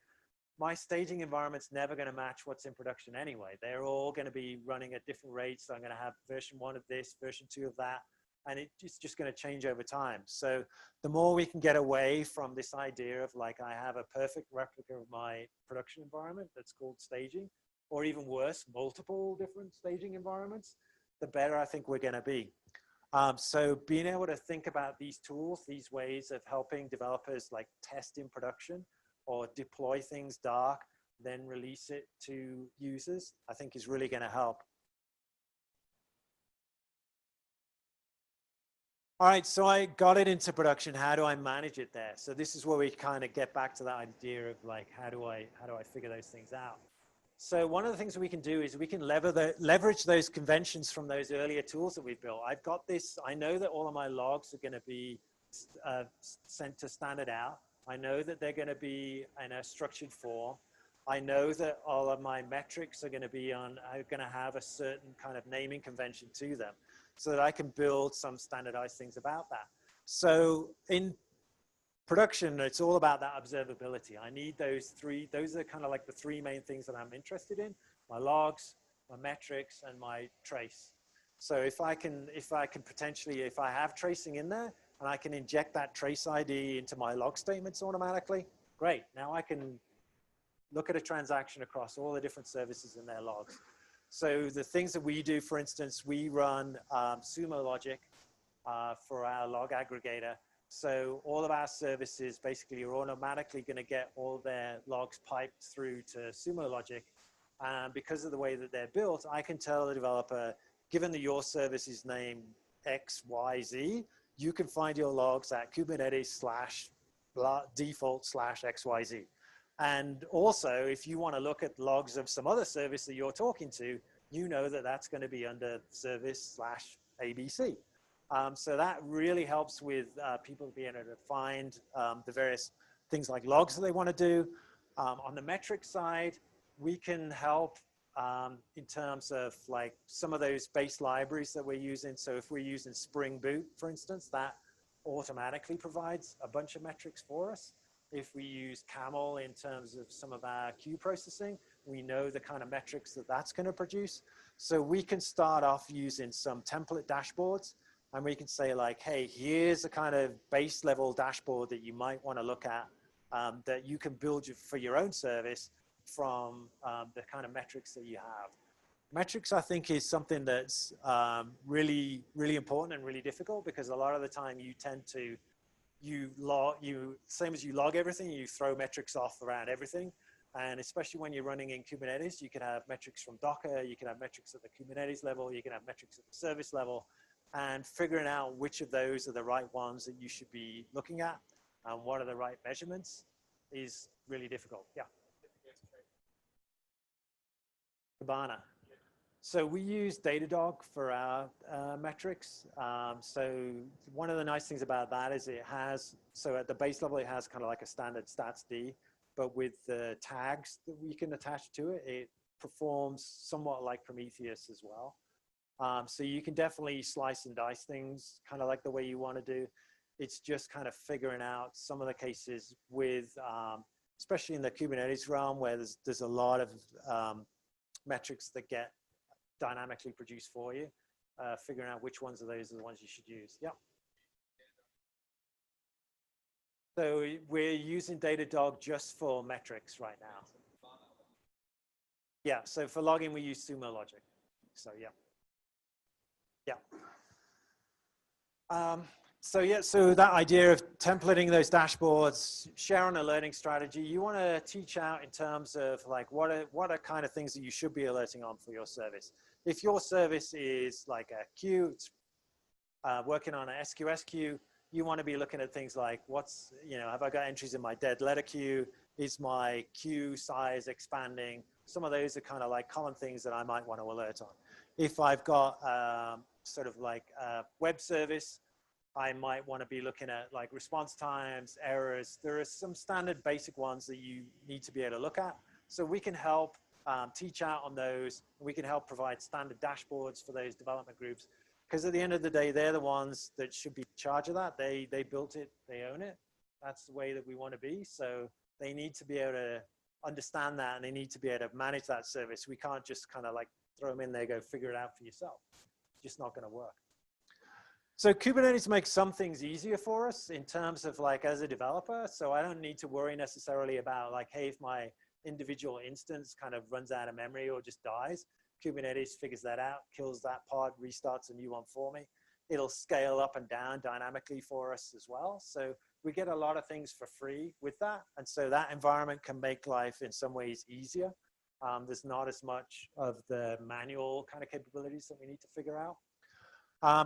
my staging environment's never going to match what's in production anyway. They're all going to be running at different rates. So I'm going to have version 1 of this, version 2 of that, and it's just going to change over time. So the more we can get away from this idea of like, I have a perfect replica of my production environment that's called staging, or even worse, multiple different staging environments, the better I think we're going to be. So being able to think about these tools, these ways of helping developers like test in production or deploy things dark, then release it to users, I think is really going to help. All right, so I got it into production. How do I manage it there? So this is where we kind of get back to that idea of like, how do I figure those things out? So one of the things we can do is we can leverage those conventions from those earlier tools that we built. I've got this, I know that all of my logs are going to be sent to standard out. I know that they're going to be in a structured form. I know that all of my metrics are going to have a certain kind of naming convention to them so that I can build some standardized things about that. So in production, it's all about that observability. I need those are kind of like the 3 main things that I'm interested in: my logs, my metrics, and my trace. So if I have tracing in there and I can inject that trace ID into my log statements automatically, great. Now I can look at a transaction across all the different services in their logs. So the things that we do, for instance, we run sumo logic for our log aggregator. So all of our services basically are automatically going to get all their logs piped through to sumo logic. And because of the way that they're built, I can tell the developer, given that your service is named XYZ, you can find your logs at Kubernetes /default/XYZ. And also, if you want to look at logs of some other service that you're talking to, you know that that's going to be under service/ABC. So that really helps with people being able to find the various things like logs that they want to do. On the metric side, we can help in terms of like some of those base libraries that we're using. So if we're using Spring Boot, for instance, that automatically provides a bunch of metrics for us. If we use Camel in terms of some of our queue processing, we know the kind of metrics that that's going to produce. So we can start off using some template dashboards, and we can say like, hey, here's a kind of base level dashboard that you might want to look at that you can build for your own service from the kind of metrics that you have. Metrics, I think, is something that's really, really important and really difficult, because a lot of the time you tend to, same as you log everything, you throw metrics off around everything. And especially when you're running in Kubernetes, you can have metrics from Docker, you can have metrics at the Kubernetes level, you can have metrics at the service level, and figuring out which of those are the right ones that you should be looking at and what are the right measurements is really difficult. Yeah. Kibana. So we use Datadog for our metrics. So one of the nice things about that is it has, so at the base level, it has kind of like a standard stats D, but with the tags that we can attach to it, it performs somewhat like Prometheus as well. So you can definitely slice and dice things kind of like the way you want to do. It's just kind of figuring out some of the cases with, especially in the Kubernetes realm, where there's a lot of metrics that get dynamically produced for you, figuring out which ones of those are the ones you should use. Yeah. So we're using Datadog just for metrics right now. Yeah, so for logging, we use Sumo Logic. So yeah. Yeah. So that idea of templating those dashboards, sharing a learning strategy, you want to teach out in terms of like what are kind of things that you should be alerting on for your service. If your service is like a queue, it's working on an SQS queue, you want to be looking at things like have I got entries in my dead letter queue? Is my queue size expanding? Some of those are kind of like common things that I might want to alert on. If I've got sort of like a web service, I might want to be looking at like response times, errors. There are some standard basic ones that you need to be able to look at. So we can help teach out on those. We can help provide standard dashboards for those development groups. Because at the end of the day, they're the ones that should be in charge of that. They built it, they own it. That's the way that we want to be. So they need to be able to understand that, and they need to be able to manage that service. We can't just kind of like throw them in there, go figure it out for yourself. It's just not going to work. So Kubernetes makes some things easier for us in terms of like as a developer. So I don't need to worry necessarily about like, hey, if my individual instance kind of runs out of memory or just dies, Kubernetes figures that out, kills that pod, restarts a new one for me. It'll scale up and down dynamically for us as well. So we get a lot of things for free with that. And so that environment can make life in some ways easier. There's not as much of the manual kind of capabilities that we need to figure out.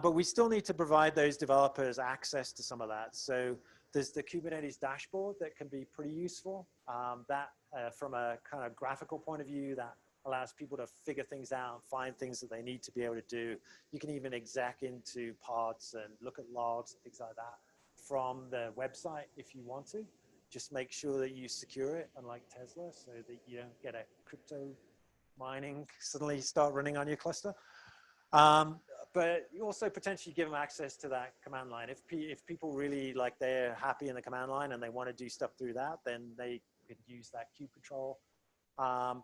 But we still need to provide those developers access to some of that. So there's the Kubernetes dashboard that can be pretty useful. From a kind of graphical point of view, that allows people to figure things out, find things that they need to be able to do. You can even exec into pods and look at logs and things like that from the website if you want to. Just make sure that you secure it, unlike Tesla, so that you don't get a crypto mining suddenly start running on your cluster. But you also potentially give them access to that command line. If people really like they're happy in the command line and they want to do stuff through that, then they could use that queue control.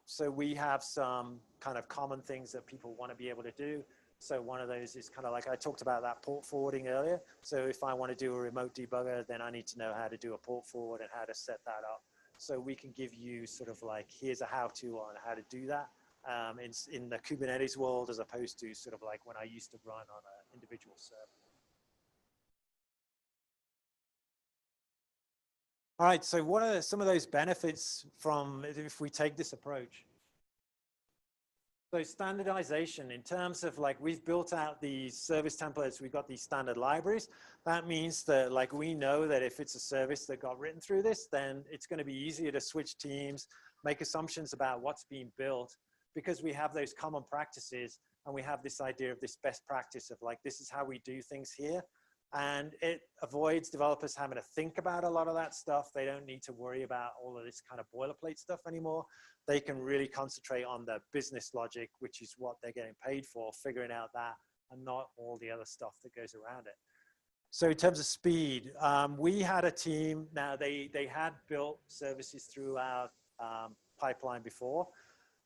So we have some kind of common things that people want to be able to do. So one of those is kind of like I talked about that port forwarding earlier. So if I want to do a remote debugger, then I need to know how to do a port forward and how to set that up. So we can give you sort of like, here's a how-to on how to do that. In the Kubernetes world, as opposed to sort of like when I used to run on an individual server. All right, so what are some of those benefits from if we take this approach? So standardization in terms of like we've built out these service templates, we've got these standard libraries. That means that like we know that if it's a service that got written through this, then it's going to be easier to switch teams, make assumptions about what's being built, because we have those common practices and we have this idea of this best practice of like, this is how we do things here. And it avoids developers having to think about a lot of that stuff. They don't need to worry about all of this kind of boilerplate stuff anymore. They can really concentrate on the business logic, which is what they're getting paid for, figuring out that, and not all the other stuff that goes around it. So in terms of speed, we had a team. Now they had built services through our pipeline before,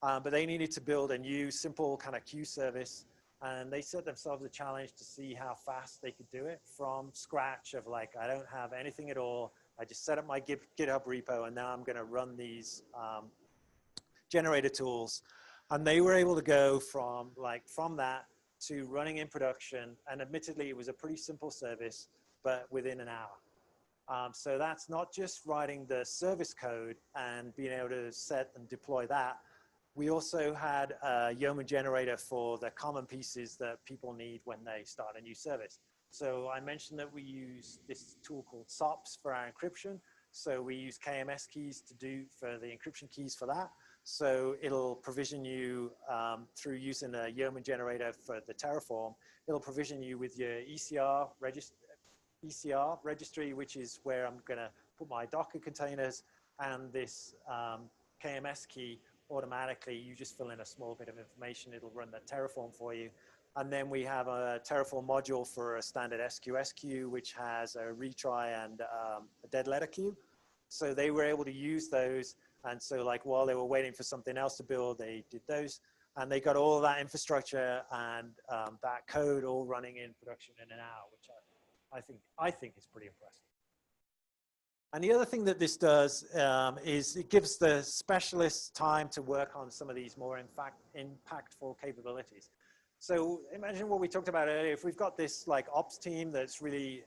but they needed to build a new simple kind of queue service. And they set themselves a challenge to see how fast they could do it from scratch of like, I don't have anything at all. I just set up my GitHub repo and now I'm going to run these generator tools. And they were able to go from that to running in production. And admittedly, it was a pretty simple service, but within an hour. So that's not just writing the service code and being able to set and deploy that. We also had a Yeoman generator for the common pieces that people need when they start a new service. So I mentioned that we use this tool called SOPs for our encryption. So we use KMS keys to do for the encryption keys for that. So it'll provision you through using a Yeoman generator for the Terraform. It'll provision you with your ECR registry, which is where I'm going to put my Docker containers, and this KMS key. Automatically, you just fill in a small bit of information, it'll run that Terraform for you. And then we have a Terraform module for a standard SQS queue, which has a retry and a dead letter queue. So they were able to use those. And so like while they were waiting for something else to build, they did those. And they got all of that infrastructure and that code all running in production in an hour, which I think is pretty impressive. And the other thing that this does is it gives the specialists time to work on some of these more impactful capabilities. So imagine what we talked about earlier. If we've got this like ops team that's really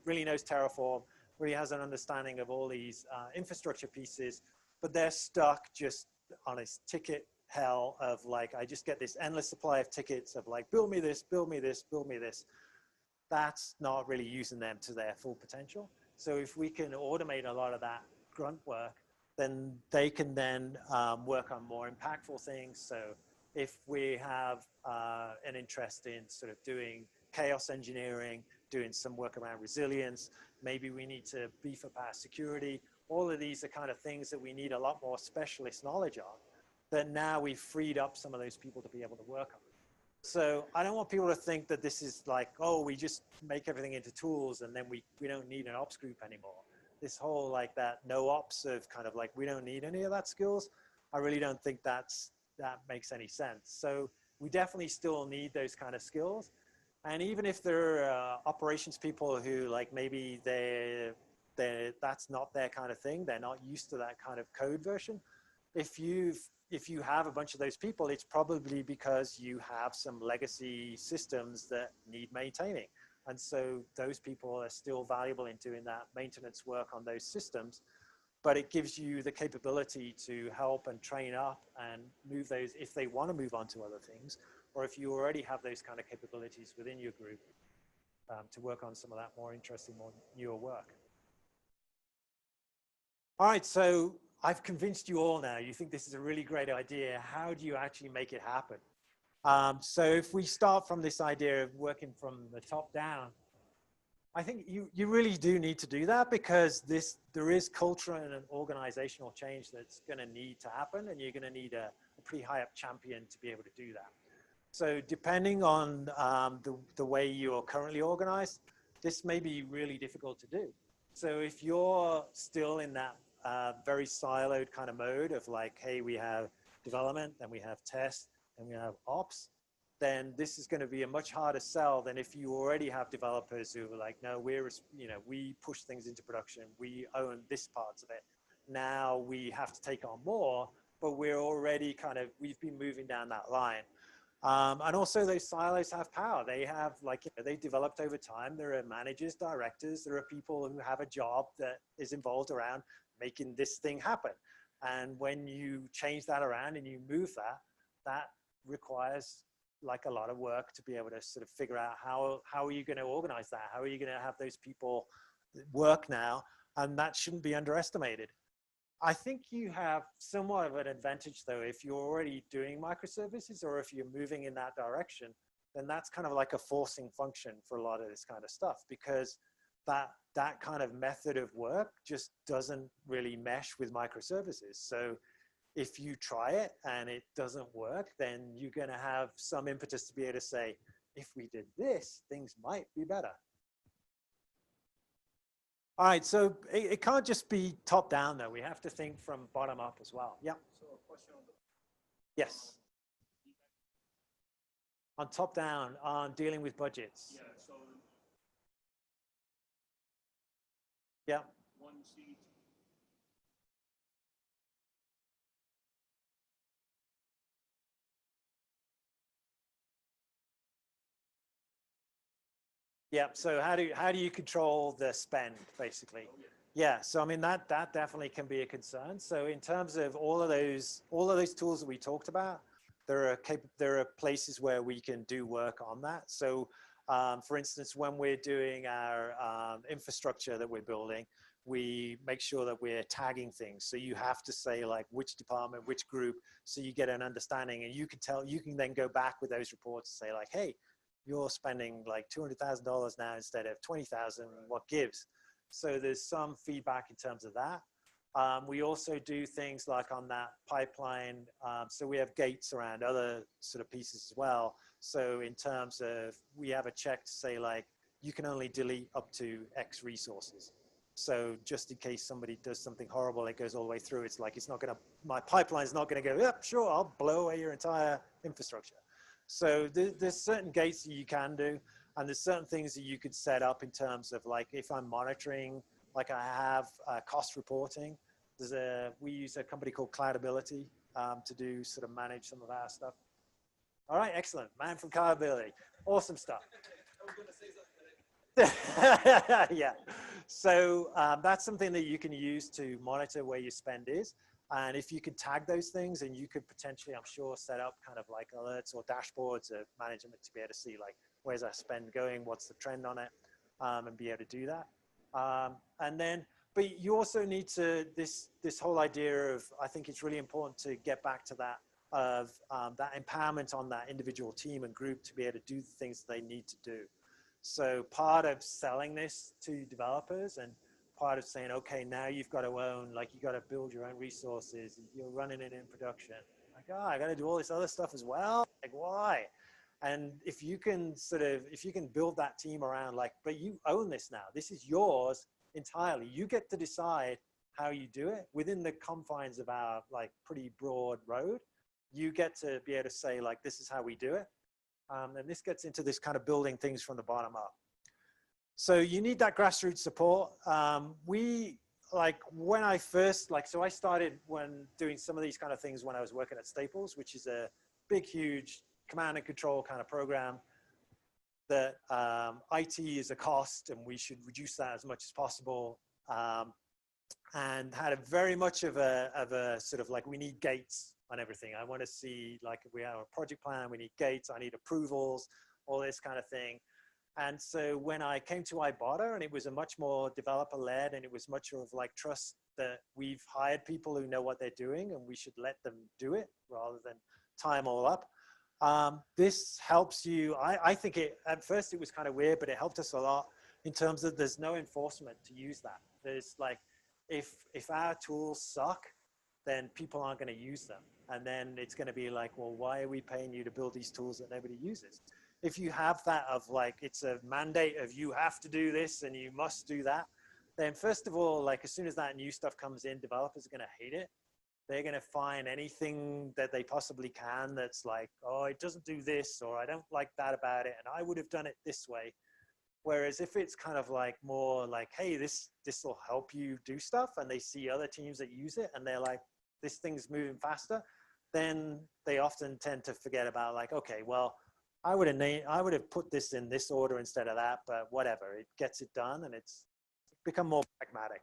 knows Terraform, really has an understanding of all these infrastructure pieces, but they're stuck just on this ticket hell of like, I just get this endless supply of tickets of like, build me this, build me this, build me this. That's not really using them to their full potential. So if we can automate a lot of that grunt work, then they can then work on more impactful things. So if we have an interest in sort of doing chaos engineering, doing some work around resilience, maybe we need to beef up our security. All of these are kind of things that we need a lot more specialist knowledge on, that now we've freed up some of those people to be able to work on. So I don't want people to think that this is like, oh, we just make everything into tools and then we don't need an ops group anymore. This whole like that no ops of kind of like, we don't need any of that skills. I really don't think that makes any sense. So we definitely still need those kind of skills. And even if there are operations people who like maybe that's not their kind of thing, they're not used to that kind of code version. If you have a bunch of those people, it's probably because you have some legacy systems that need maintaining. And so those people are still valuable in doing that maintenance work on those systems, but it gives you the capability to help and train up and move those if they want to move on to other things, or if you already have those kind of capabilities within your group to work on some of that more interesting, more newer work. All right, so I've convinced you all now. You think this is a really great idea. How do you actually make it happen? So if we start from this idea of working from the top down, I think you really do need to do that, because there is cultural and an organizational change that's going to need to happen, and you're going to need a pretty high up champion to be able to do that. So depending on the way you're currently organized, this may be really difficult to do. So if you're still in that very siloed kind of mode of like, hey, we have development, then we have test, and we have ops, then this is going to be a much harder sell than if you already have developers who are like, no, we push things into production, we own this part of it. Now we have to take on more, but we're already we've been moving down that line. And also those silos have power. They have they developed over time. There are managers, directors, there are people who have a job that is involved around making this thing happen. And when you change that around and you move that requires like a lot of work to be able to sort of figure out how are you going to organize that? How are you going to have those people work now? And that shouldn't be underestimated. I think you have somewhat of an advantage though, if you're already doing microservices or if you're moving in that direction, then that's kind of like a forcing function for a lot of this kind of stuff, because that kind of method of work just doesn't really mesh with microservices. So if you try it and it doesn't work, then you're going to have some impetus to be able to say, if we did this, things might be better. All right, so it can't just be top down though. We have to think from bottom up as well. Yeah. So a question on the Yes. On top down, on dealing with budgets. yeah, so Yeah. one seat. Yeah. So how do you control the spend basically? Oh, yeah. Yeah. So I mean that definitely can be a concern. So in terms of all of those tools that we talked about, there are places where we can do work on that. So for instance, when we're doing our infrastructure that we're building, we make sure that we're tagging things. So you have to say like which department, which group, so you get an understanding, and you can then go back with those reports and say like, hey, you're spending like $200,000 now instead of 20,000. What gives? So there's some feedback in terms of that. We also do things like on that pipeline. So we have gates around other sort of pieces as well. So in terms of, we have a check to say like, you can only delete up to X resources. So just in case somebody does something horrible, it goes all the way through. It's like, my pipeline is not going to go, yep, sure, I'll blow away your entire infrastructure. So there's certain gates that you can do, and there's certain things that you could set up in terms of like, if I'm monitoring Like I have cost reporting. We use a company called Cloudability to do sort of manage some of our stuff. All right, excellent. Man from Cloudability. Awesome stuff. Yeah. So that's something that you can use to monitor where your spend is. And if you could tag those things, and you could potentially, I'm sure, set up kind of like alerts or dashboards of management to be able to see like, where's our spend going? What's the trend on it? And be able to do that. And then, but you also need to, this whole idea of, I think it's really important to get back to that, of that empowerment on that individual team and group to be able to do the things they need to do. So part of selling this to developers and part of saying, okay, now you've got to own, like you got to build your own resources, you're running it in production. Like, oh, I got to do all this other stuff as well. Like, why? And if you can sort of, if you can build that team around like, but you own this now, this is yours entirely. You get to decide how you do it within the confines of our like pretty broad road. You get to be able to say like, this is how we do it. And this gets into this kind of building things from the bottom up. So you need that grassroots support. When I first, so I started when doing some of these kind of things when I was working at Staples, which is a big, huge command and control kind of program that IT is a cost and we should reduce that as much as possible. And had a very much of a sort of like, we need gates on everything. I want to see like, if we have a project plan, we need gates, I need approvals, all this kind of thing. And so when I came to Ibotta, and it was a much more developer led, and it was much of like trust that we've hired people who know what they're doing and we should let them do it rather than tie them all up. This helps you. I think at first it was kind of weird, but it helped us a lot in terms of there's no enforcement to use that. There's like, if our tools suck, then people aren't going to use them. And then it's going to be like, well, why are we paying you to build these tools that nobody uses? If you have that of like, it's a mandate of you have to do this and you must do that, then first of all, like as soon as that new stuff comes in, developers are going to hate it. They're going to find anything that they possibly can that's like, oh, it doesn't do this, or I don't like that about it, and I would have done it this way. Whereas if it's kind of like more like, hey, this will help you do stuff, and they see other teams that use it and they're like, this thing's moving faster, then they often tend to forget about like, okay, well, I would have put this in this order instead of that, but whatever, it gets it done, and it's become more pragmatic.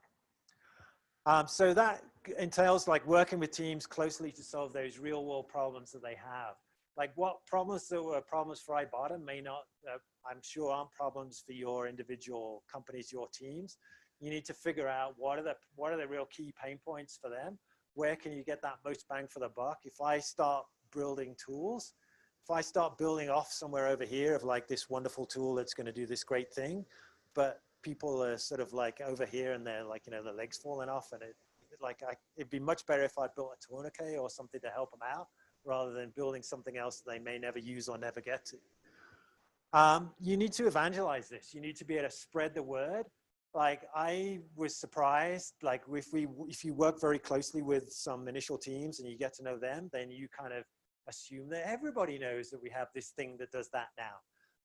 So that entails like working with teams closely to solve those real world problems that they have. Like what problems that were problems for Ibotta may not, I'm sure aren't problems for your individual companies, your teams. You need to figure out what are the real key pain points for them. Where can you get that most bang for the buck? If I start building tools, if I start building off somewhere over here of like this wonderful tool that's going to do this great thing, but people are sort of like over here and they're like, you know, the legs falling off, and it'd be much better if I built a tourniquet or something to help them out rather than building something else that they may never use or never get to. You need to evangelize this. You need to be able to spread the word. Like I was surprised, like if you work very closely with some initial teams and you get to know them, then you kind of assume that everybody knows that we have this thing that does that now.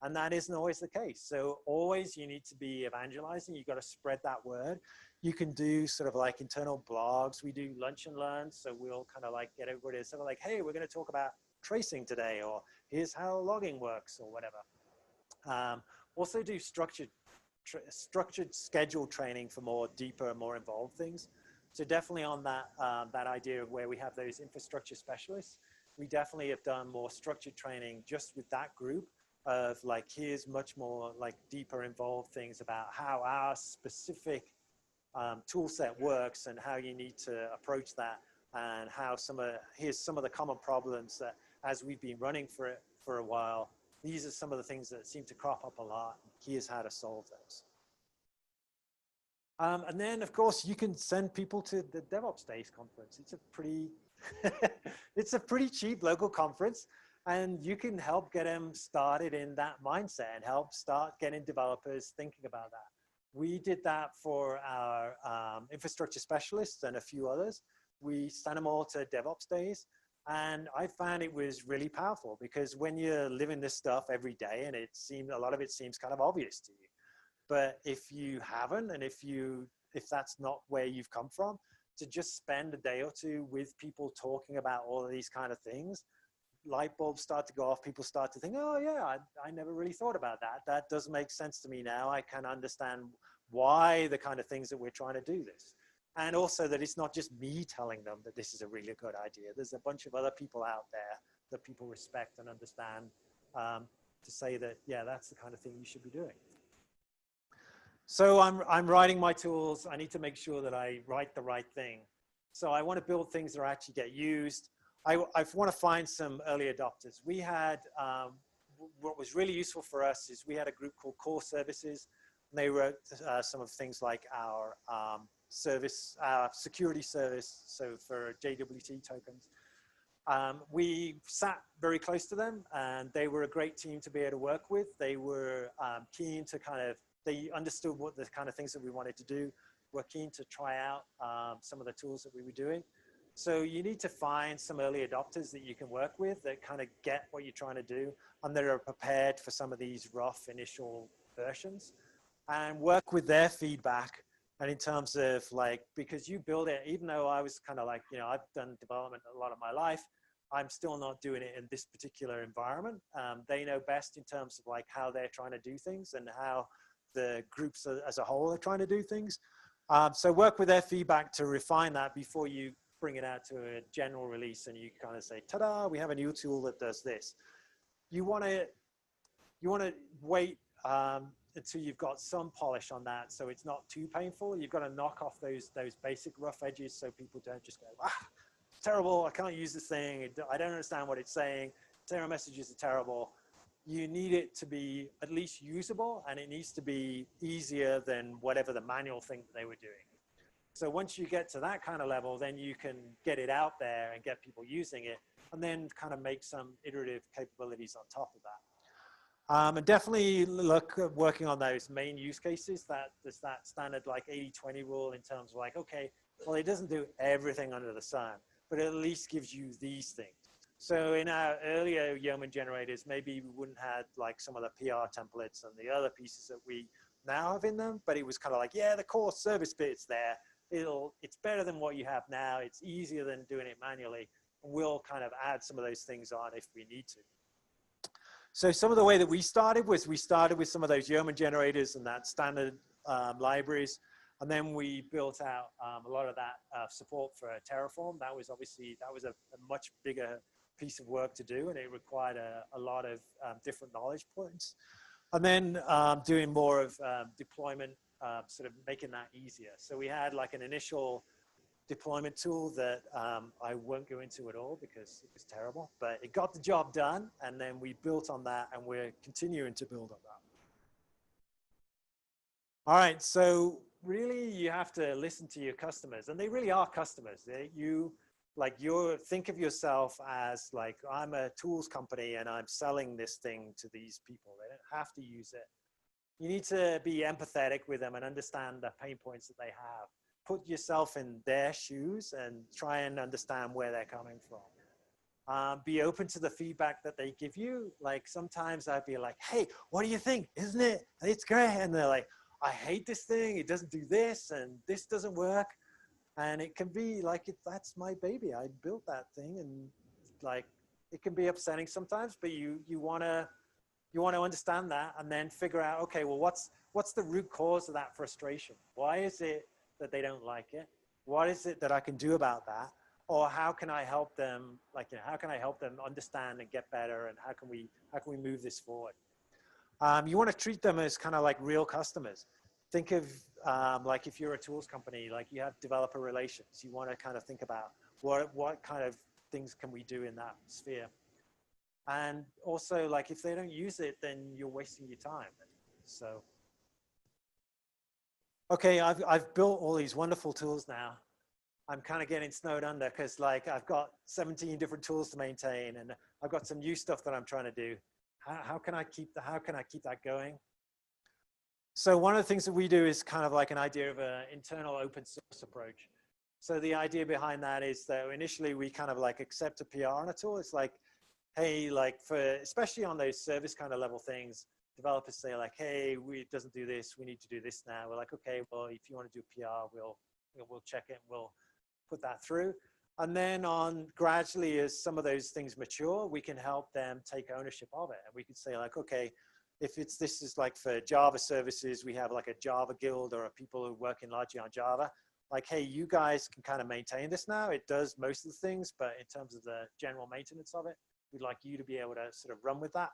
And that isn't always the case. So always you need to be evangelizing. You've got to spread that word. You can do sort of like internal blogs. We do lunch and learns. So we'll kind of like get everybody to sort of like, hey, we're going to talk about tracing today, or here's how logging works, or whatever. Also do structured scheduled training for more deeper and more involved things. So definitely on that, that idea of where we have those infrastructure specialists, we definitely have done more structured training just with that group of like, here's much more like deeper involved things about how our specific tool set works and how you need to approach that, and how here's some of the common problems that as we've been running for it for a while, these are some of the things that seem to crop up a lot. Here's how to solve those. And then, of course, you can send people to the DevOps Days conference. It's a pretty, it's a pretty cheap local conference, and you can help get them started in that mindset and help start getting developers thinking about that. We did that for our infrastructure specialists and a few others. We sent them all to DevOps Days. And I found it was really powerful, because when you're living this stuff every day, and a lot of it seems kind of obvious to you. But if you haven't, and if you if that's not where you've come from, to just spend a day or two with people talking about all of these kind of things. Light bulbs start to go off. People start to think, oh yeah, I never really thought about that. That does make sense to me now. I can understand why the kind of things that we're trying to do this. And also that it's not just me telling them that this is a really good idea. There's a bunch of other people out there that people respect and understand, to say that, yeah, that's the kind of thing you should be doing. So I'm writing my tools. I need to make sure that I write the right thing. So I want to build things that actually get used. I want to find some early adopters. We had, what was really useful for us is we had a group called Core Services. And they wrote some of things like our our security service, so for JWT tokens. We sat very close to them, and they were a great team to be able to work with. They were keen to they understood what the kind of things that we wanted to do, were keen to try out some of the tools that we were doing. So you need to find some early adopters that you can work with that kind of get what you're trying to do and that are prepared for some of these rough initial versions, and work with their feedback. And in terms of because you build it, even though I was kind of like, I've done development a lot of my life, I'm still not doing it in this particular environment. They know best in terms of how they're trying to do things and how the groups as a whole are trying to do things. So work with their feedback to refine that before you bring it out to a general release and you kind of say, ta-da, we have a new tool that does this. You want to wait until you've got some polish on that, so it's not too painful. You've got to knock off those basic rough edges so people don't just go, terrible, I can't use this thing, I don't understand what it's saying, error messages are terrible. You need it to be at least usable, and it needs to be easier than whatever the manual thing that they were doing. So once you get to that kind of level, then you can get it out there and get people using it, and then kind of make some iterative capabilities on top of that. And definitely look at working on those main use cases. There's that standard 80-20 rule in terms of okay, well, it doesn't do everything under the sun, but it at least gives you these things. So in our earlier Yeoman generators, maybe we wouldn't have some of the PR templates and the other pieces that we now have in them, but it was kind of yeah, the core service bit's there. It's better than what you have now. It's easier than doing it manually. And we'll kind of add some of those things on if we need to. So some of the way that we started was we started with some of those Yeoman generators and that standard libraries. And then we built out a lot of that support for Terraform. That was a much bigger piece of work to do, and it required a lot of different knowledge points. And then doing more of deployment, sort of making that easier. So we had an initial deployment tool that I won't go into at all because it was terrible, but it got the job done. And then we built on that, and we're continuing to build on that. All right, so really you have to listen to your customers, and they really are customers. Think of yourself as I'm a tools company and I'm selling this thing to these people. They don't have to use it. You need to be empathetic with them and understand the pain points that they have. Put yourself in their shoes and try and understand where they're coming from. Be open to the feedback that they give you. Sometimes I'd be like, hey, what do you think? Isn't it? It's great. And they're like, I hate this thing. It doesn't do this and this doesn't work. And it can be that's my baby. I built that thing, and it can be upsetting sometimes, but you want to understand that and then figure out, okay, well, what's the root cause of that frustration? Why is it that they don't like it? What is it that I can do about that? Or how can I help them, how can I help them understand and get better, and how can we move this forward? You want to treat them as kind of real customers. Think of if you're a tools company, you have developer relations. You want to kind of think about what kind of things can we do in that sphere. And also, if they don't use it, then you're wasting your time. So, okay, I've built all these wonderful tools now. I'm kind of getting snowed under because I've got 17 different tools to maintain, and I've got some new stuff that I'm trying to do. How can I keep that going? So one of the things that we do is kind of an idea of an internal open source approach. So the idea behind that is that initially we kind of accept a PR on a tool. It's hey, especially on those service kind of level things, developers say like, hey, it doesn't do this, we need to do this now. We're like, okay, well, if you want to do PR, we'll check it, we'll put that through. And then on gradually, as some of those things mature, we can help them take ownership of it. And we could say like, okay, if this is like for Java services, we have like a Java guild or people who work in largely on Java. Like, hey, you guys can kind of maintain this now. It does most of the things, but in terms of the general maintenance of it, we'd like you to be able to sort of run with that.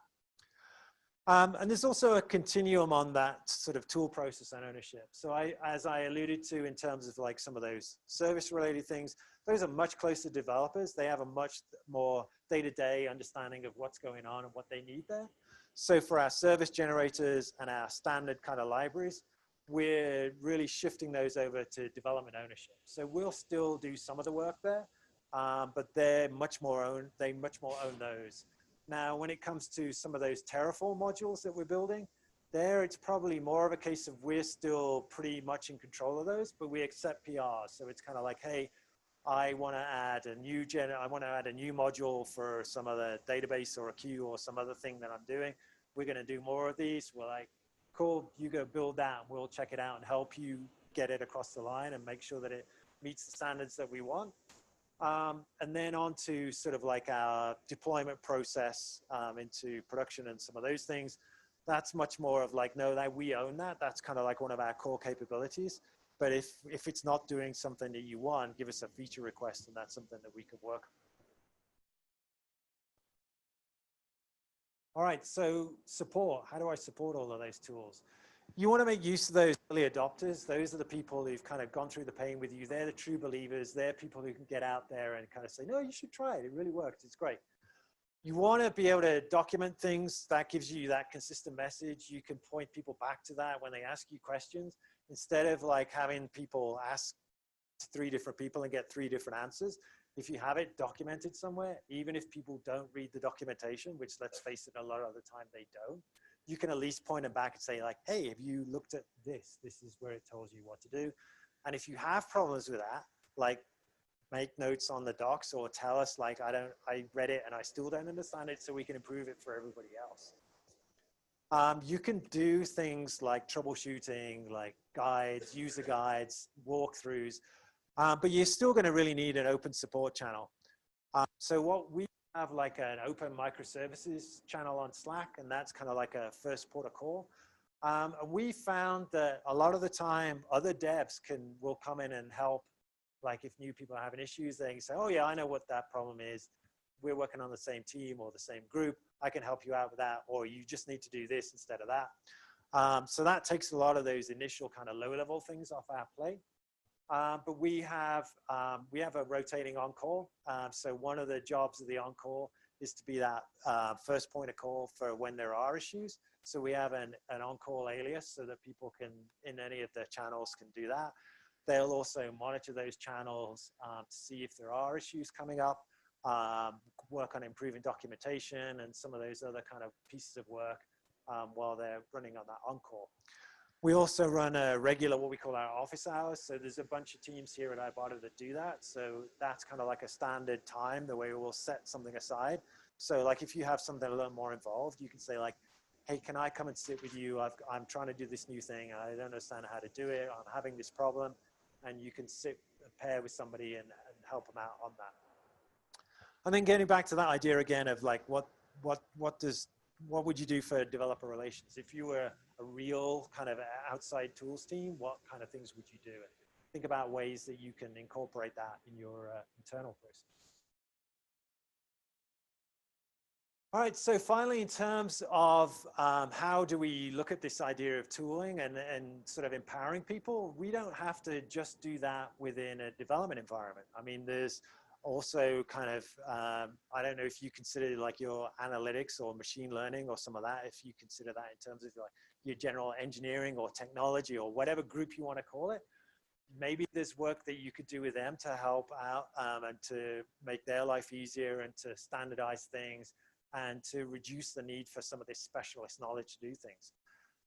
And there's also a continuum on that sort of tool process and ownership. So as I alluded to in terms of like some of those service related things, those are much closer to developers. They have a much more day-to-day understanding of what's going on and what they need there. So for our service generators and our standard kind of libraries, we're really shifting those over to development ownership. So we'll still do some of the work there, but they much more own those. Now, when it comes to some of those Terraform modules that we're building, there it's probably more of a case of we're still pretty much in control of those, but we accept PRs. So it's kind of like, hey, I want to add a new module for some other database or a queue or some other thing that I'm doing. We're going to do more of these. We're like, cool, you go build that, and we'll check it out and help you get it across the line and make sure that it meets the standards that we want. And then on to sort of like our deployment process into production and some of those things. That's much more of like, no, that we own that. That's kind of like one of our core capabilities. But if it's not doing something that you want, give us a feature request, and that's something that we could work on. All right, so support. How do I support all of those tools? You want to make use of those early adopters. Those are the people who've kind of gone through the pain with you. They're the true believers. They're people who can get out there and kind of say, no, you should try it. It really works. It's great. You want to be able to document things. That gives you that consistent message. You can point people back to that when they ask you questions, instead of like having people ask 3 different people and get 3 different answers. If you have it documented somewhere, even if people don't read the documentation, which let's face it, a lot of the time they don't, you can at least point them back and say like, hey, have you looked at this? This is where it tells you what to do. And if you have problems with that, like make notes on the docs or tell us like, I read it and I still don't understand it, so we can improve it for everybody else. You can do things like troubleshooting, like guides, user guides, walkthroughs, but you're still going to really need an open support channel. So what we have like an open microservices channel on Slack, and that's kind of like a first port of call. We found that a lot of the time other devs will come in and help. Like if new people are having issues, they can say, oh yeah, I know what that problem is. We're working on the same team or the same group. I can help you out with that, or you just need to do this instead of that. So that takes a lot of those initial kind of low-level things off our plate. But we have a rotating on-call. So one of the jobs of the on-call is to be that first point of call for when there are issues. So we have an on-call alias so that people can, in any of the channels, can do that. They'll also monitor those channels to see if there are issues coming up, work on improving documentation and some of those other kind of pieces of work while they're running on that on-call. We also run a regular, what we call our office hours. So there's a bunch of teams here at Ibotta that do that. So that's kind of like a standard time, the way we'll set something aside. So like if you have something a little more involved, you can say like, hey, can I come and sit with you? I'm trying to do this new thing. I don't understand how to do it. I'm having this problem. And you can pair with somebody and help them out on that. And then getting back to that idea again of like, what would you do for developer relations? If you were a real kind of outside tools team, what kind of things would you do? And think about ways that you can incorporate that in your internal process. All right, so finally, in terms of how do we look at this idea of tooling and sort of empowering people, we don't have to just do that within a development environment. I mean, there's also kind of, I don't know if you consider like your analytics or machine learning or some of that, if you consider that in terms of like your general engineering or technology or whatever group you want to call it. Maybe there's work that you could do with them to help out and to make their life easier and to standardize things and to reduce the need for some of this specialist knowledge to do things.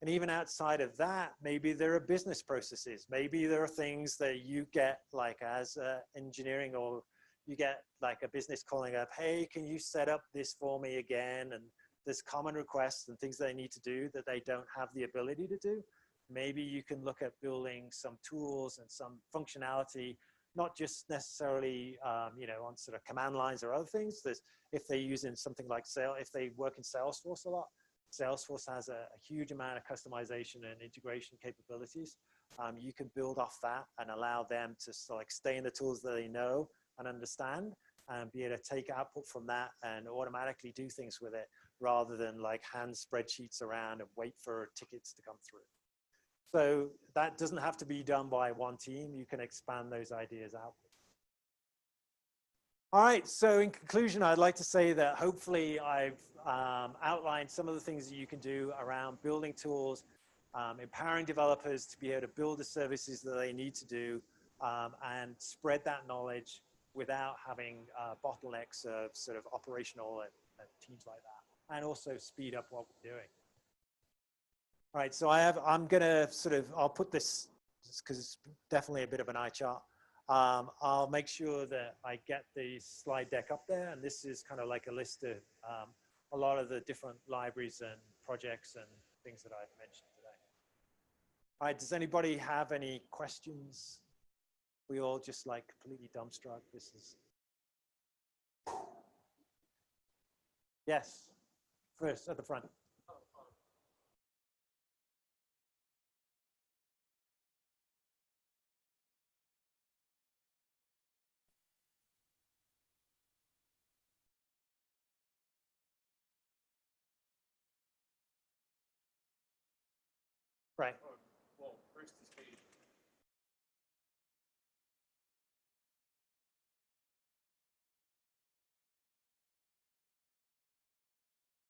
And even outside of that, maybe there are business processes. Maybe there are things that you get like as engineering, or you get like a business calling up, hey, can you set up this for me again? And there's common requests and things they need to do that they don't have the ability to do. Maybe you can look at building some tools and some functionality, not just necessarily, you know, on sort of command lines or other things. There's, if they use in something like if they work in Salesforce a lot, Salesforce has a huge amount of customization and integration capabilities. You can build off that and allow them to like stay in the tools that they know and understand, and be able to take output from that and automatically do things with it, rather than like hand spreadsheets around and wait for tickets to come through. So that doesn't have to be done by one team. You can expand those ideas out. All right, so in conclusion, I'd like to say that hopefully I've outlined some of the things that you can do around building tools, empowering developers to be able to build the services that they need to do, and spread that knowledge without having bottlenecks of sort of operational and teams like that, and also speed up what we're doing. All right, so I'm gonna sort of, I'll put this, because it's definitely a bit of an eye chart. I'll make sure that I get the slide deck up there, and this is kind of like a list of a lot of the different libraries and projects and things that I've mentioned today. All right, does anybody have any questions? We all just like completely dumbstruck. This is, yes, first at the front. Right. Well, first is paved.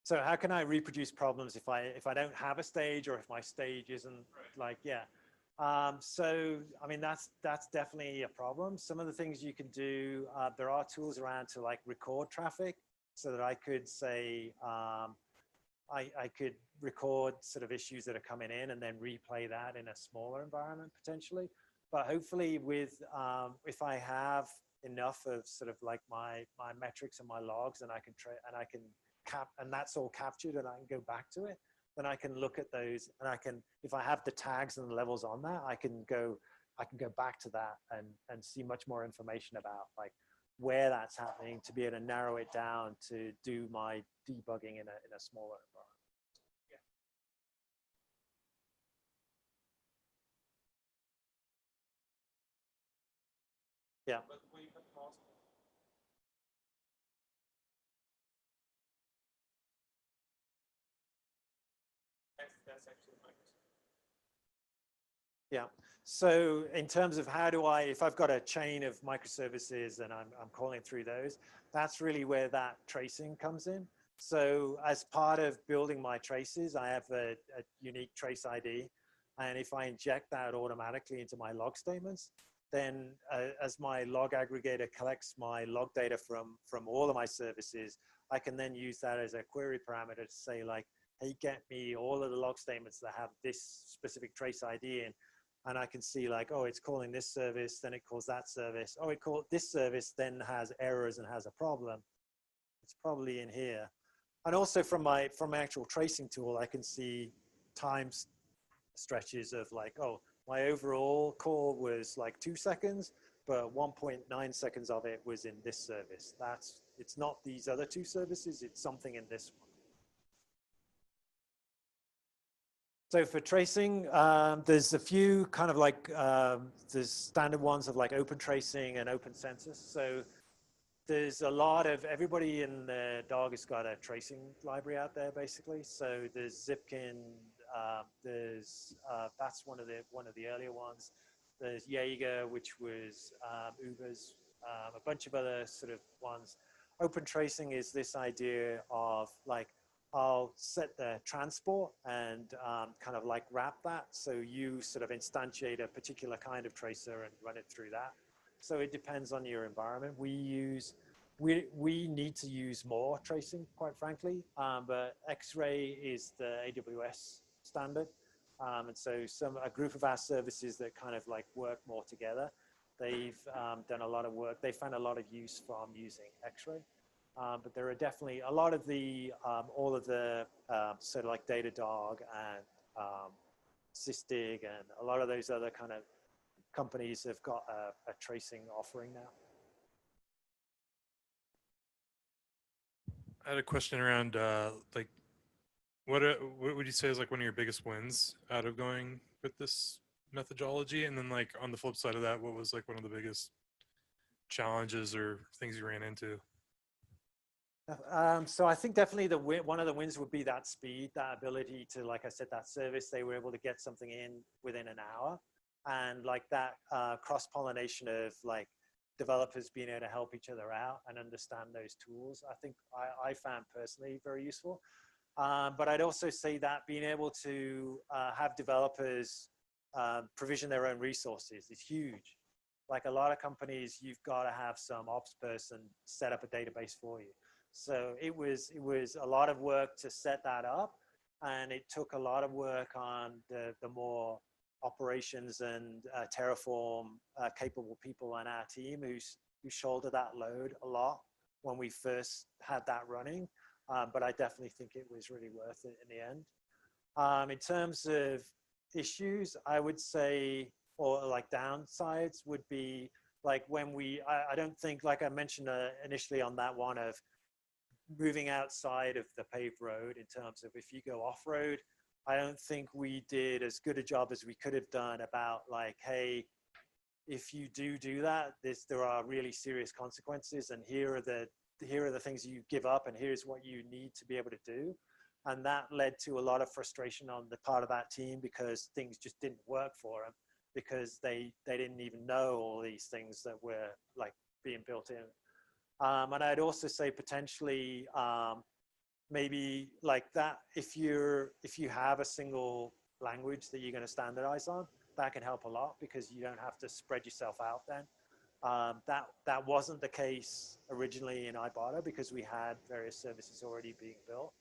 So how can I reproduce problems if I don't have a stage, or if my stage isn't like, yeah. So, I mean, that's definitely a problem. Some of the things you can do, there are tools around to like record traffic, so that I could say, I could record sort of issues that are coming in and then replay that in a smaller environment potentially. But hopefully with, if I have enough of sort of like my metrics and my logs, and I can and that's all captured, and I can go back to it, then I can look at those, and I can, if I have the tags and the levels on that, I can go back to that and see much more information about like where that's happening, to be able to narrow it down to do my debugging in a smaller environment. Yeah. But when you have multiple, that's actually Microservices. Yeah. So in terms of how do I, if I've got a chain of microservices and I'm calling through those, that's really where that tracing comes in. So as part of building my traces, I have a unique trace ID. And if I inject that automatically into my log statements, then as my log aggregator collects my log data from all of my services, I can then use that as a query parameter to say like, hey, get me all of the log statements that have this specific trace ID in. And I can see like, oh, it's calling this service, then it calls that service. Oh, it called this service, then has errors and has a problem. It's probably in here. And also from my actual tracing tool, I can see time stretches of like, oh, my overall call was like 2 seconds, but 1.9 seconds of it was in this service. It's not these other two services, it's something in this one. So for tracing, there's a few kind of like, there's standard ones of like open tracing and open census. So there's a lot of, everybody in the dog has got a tracing library out there basically. So there's Zipkin, that's one of the earlier ones. There's Jaeger, which was Uber's, a bunch of other sort of ones. Open tracing is this idea of like, I'll set the transport and kind of like wrap that. So you sort of instantiate a particular kind of tracer and run it through that. So it depends on your environment. We need to use more tracing, quite frankly, but X-ray is the AWS standard. And so a group of our services that kind of like work more together, they've done a lot of work. They found a lot of use from using X-ray. But there are definitely a lot of the, all of the sort of like Datadog and Sysdig and a lot of those other kind of companies have got a tracing offering now. I had a question around like what would you say is like one of your biggest wins out of going with this methodology? And then like on the flip side of that, what was like one of the biggest challenges or things you ran into? So I think definitely one of the wins would be that speed, that ability to, like I said, that service, they were able to get something in within an hour, and like that cross-pollination of like developers being able to help each other out and understand those tools. I think I found personally very useful. But I'd also say that being able to have developers provision their own resources is huge. Like a lot of companies, you've got to have some ops person set up a database for you. So it was a lot of work to set that up, and it took a lot of work on the more operations and Terraform capable people on our team who shouldered that load a lot when we first had that running. But I definitely think it was really worth it in the end. In terms of issues, I would say, or like downsides would be like when I don't think, like I mentioned initially on that one of moving outside of the paved road in terms of if you go off-road, I don't think we did as good a job as we could have done about like, hey, if you do that, there are really serious consequences, and here are the things you give up, and here's what you need to be able to do. And that led to a lot of frustration on the part of that team because things just didn't work for them because they didn't even know all these things that were like being built in. And I'd also say potentially maybe like that if you have a single language that you're going to standardize on, that can help a lot because you don't have to spread yourself out then. That wasn't the case originally in Ibotta because we had various services already being built.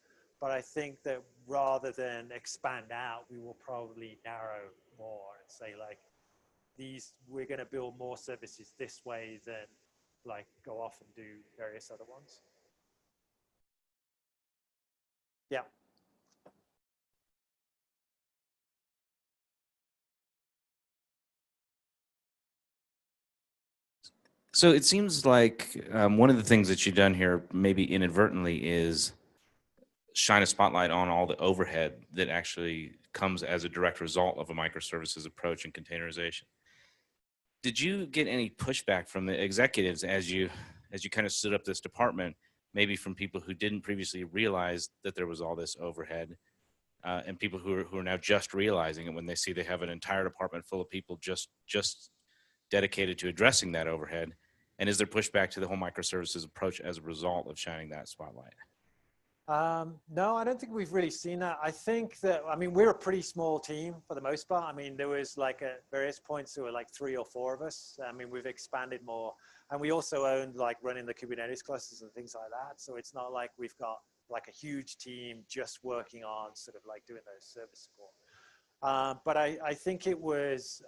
But I think that rather than expand out, we will probably narrow more and say like, we're going to build more services this way than like go off and do various other ones. Yeah. So it seems like one of the things that you've done here, maybe inadvertently, is shine a spotlight on all the overhead that actually comes as a direct result of a microservices approach and containerization. Did you get any pushback from the executives as you kind of stood up this department, maybe from people who didn't previously realize that there was all this overhead, and people who are now just realizing it when they see they have an entire department full of people just dedicated to addressing that overhead? And is there pushback to the whole microservices approach as a result of shining that spotlight? No, I don't think we've really seen that. I think that, I mean, we're a pretty small team for the most part. I mean, there was like at various points there were like 3 or 4 of us. I mean, we've expanded more, and we also owned like running the Kubernetes clusters and things like that. So it's not like we've got like a huge team just working on sort of like doing those service support. But I think it was,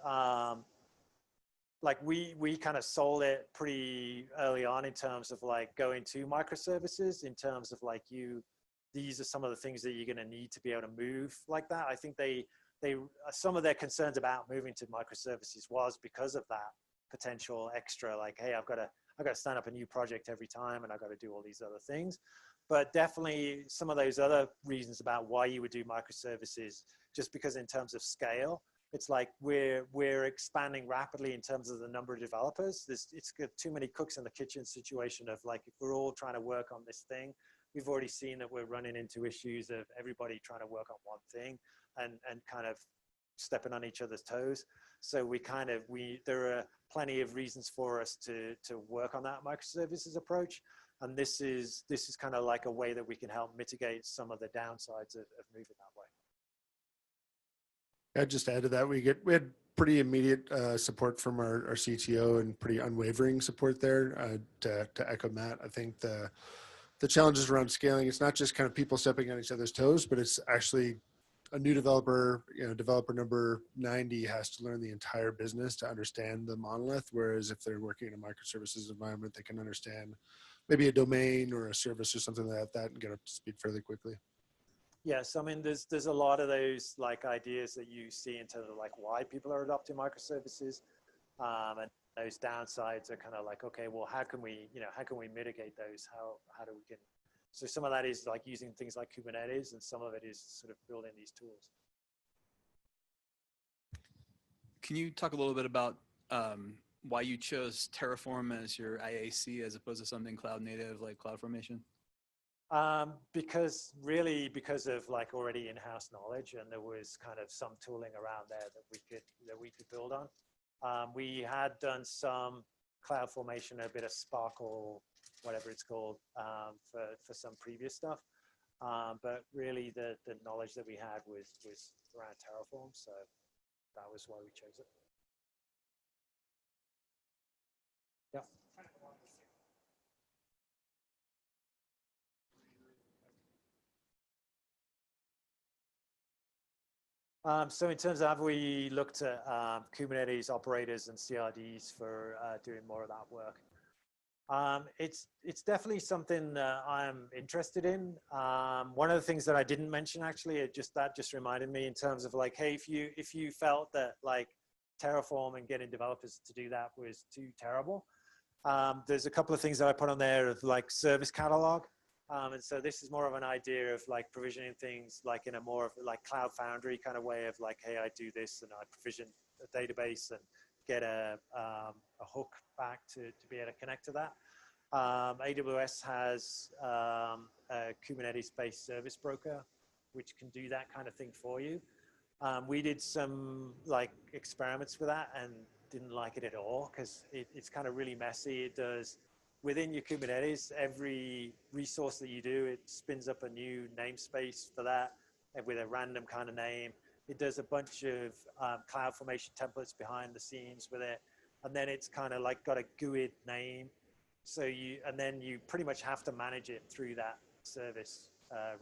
like we kind of sold it pretty early on in terms of like going to microservices, in terms of like these are some of the things that you're going to need to be able to move like that. I think they some of their concerns about moving to microservices was because of that potential extra, like, hey, I've got to stand up a new project every time, and I've got to do all these other things. But definitely some of those other reasons about why you would do microservices, just because in terms of scale, it's like we're expanding rapidly in terms of the number of developers. It's got too many cooks in the kitchen situation of like, if we're all trying to work on this thing, we've already seen that we're running into issues of everybody trying to work on one thing and kind of stepping on each other's toes. So there are plenty of reasons for us to work on that microservices approach. And this is kind of like a way that we can help mitigate some of the downsides of moving that way. I'd just add to that, we had pretty immediate support from our CTO and pretty unwavering support there. To echo Matt, I think the challenges around scaling, it's not just kind of people stepping on each other's toes, but it's actually a new developer, developer number 90 has to learn the entire business to understand the monolith. Whereas if they're working in a microservices environment, they can understand maybe a domain or a service or something like that and get up to speed fairly quickly. Yes, I mean, there's a lot of those like ideas that you see in terms of like why people are adopting microservices, and those downsides are kind of like, okay, well, how can we mitigate those? How do we get? So some of that is like using things like Kubernetes, and some of it is sort of building these tools. Can you talk a little bit about why you chose Terraform as your IAC as opposed to something cloud native like CloudFormation? Because of like already in-house knowledge, and there was kind of some tooling around there that we could build on. We had done some CloudFormation, a bit of Sparkle, whatever it's called, for some previous stuff. But really the knowledge that we had was around Terraform, so that was why we chose it. Yeah. So in terms of, have we looked at Kubernetes operators and CRDs for doing more of that work? It's definitely something that I'm interested in. One of the things that I didn't mention actually, that just reminded me in terms of like, hey, if you felt that like Terraform and getting developers to do that was too terrible, there's a couple of things that I put on there of like service catalog. And so this is more of an idea of like provisioning things like in a more of like Cloud Foundry kind of way of like, hey, I do this and I provision a database and get a hook back to be able to connect to that. AWS has a Kubernetes-based service broker, which can do that kind of thing for you. We did some like experiments with that and didn't like it at all because it's kind of really messy. It does, within your Kubernetes, every resource that you do, it spins up a new namespace for that with a random kind of name. It does a bunch of CloudFormation templates behind the scenes with it. And then it's kind of like got a GUID name. So then you pretty much have to manage it through that service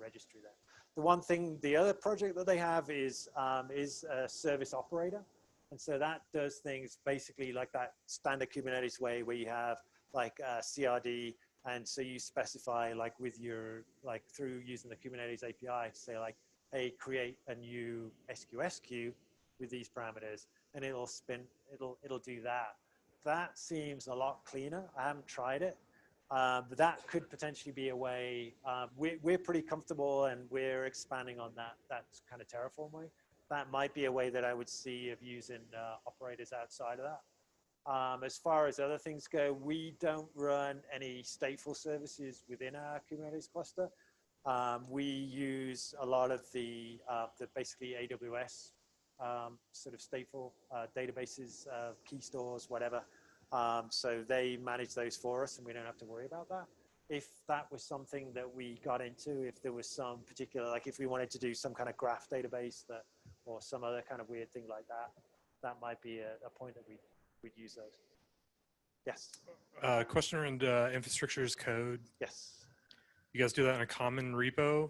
registry there. The other project that they have is a service operator. And so that does things basically like that standard Kubernetes way where you have like CRD. And so you specify like with your, like through using the Kubernetes API to say like, hey, create a new SQS queue with these parameters, and it'll do that. That seems a lot cleaner. I haven't tried it, but that could potentially be a way. We're pretty comfortable, and we're expanding on that kind of Terraform way. That might be a way that I would see of using operators outside of that. As far as other things go, we don't run any stateful services within our Kubernetes cluster. We use a lot of the basically AWS sort of stateful databases, key stores, whatever. So they manage those for us and we don't have to worry about that. If that was something that we got into, if there was some particular, like if we wanted to do some kind of graph database or some other kind of weird thing like that, that might be a point that we'd use those. Yes. Question around infrastructure as code. Yes. You guys do that in a common repo?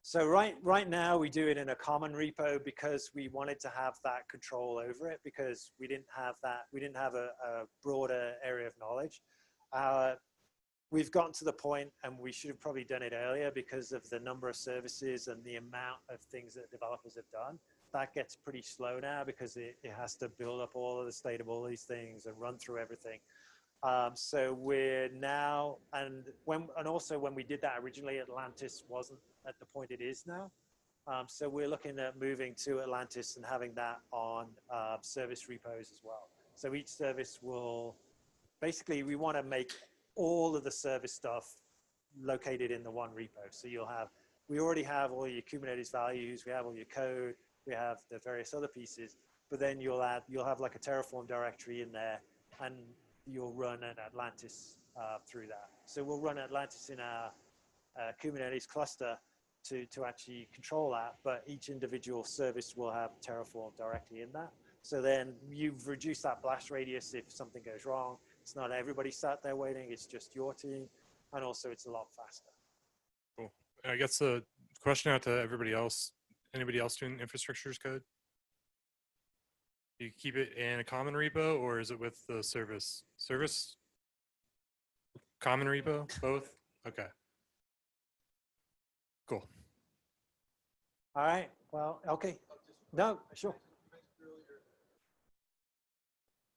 So right now we do it in a common repo because we wanted to have that control over it because we didn't have a broader area of knowledge. We've gotten to the point, and we should have probably done it earlier because of the number of services and the amount of things that developers have done. That gets pretty slow now because it has to build up all of the state of all these things and run through everything. So we're now, and also when we did that originally, Atlantis wasn't at the point it is now. So we're looking at moving to Atlantis and having that on service repos as well. So each service will, basically we want to make all of the service stuff located in the one repo. So we already have all your Kubernetes values, we have all your code, we have the various other pieces, but then you'll have like a Terraform directory in there, and you'll run an Atlantis through that. So we'll run Atlantis in our Kubernetes cluster to actually control that, but each individual service will have Terraform directly in that. So then you've reduced that blast radius if something goes wrong. It's not everybody sat there waiting, it's just your team, and also it's a lot faster. Cool. I guess the question out to everybody else, anybody else doing infrastructure as code? Do you keep it in a common repo or is it with the service? Service? Common repo, both? Okay. Cool. All right. Well, okay. No, sure.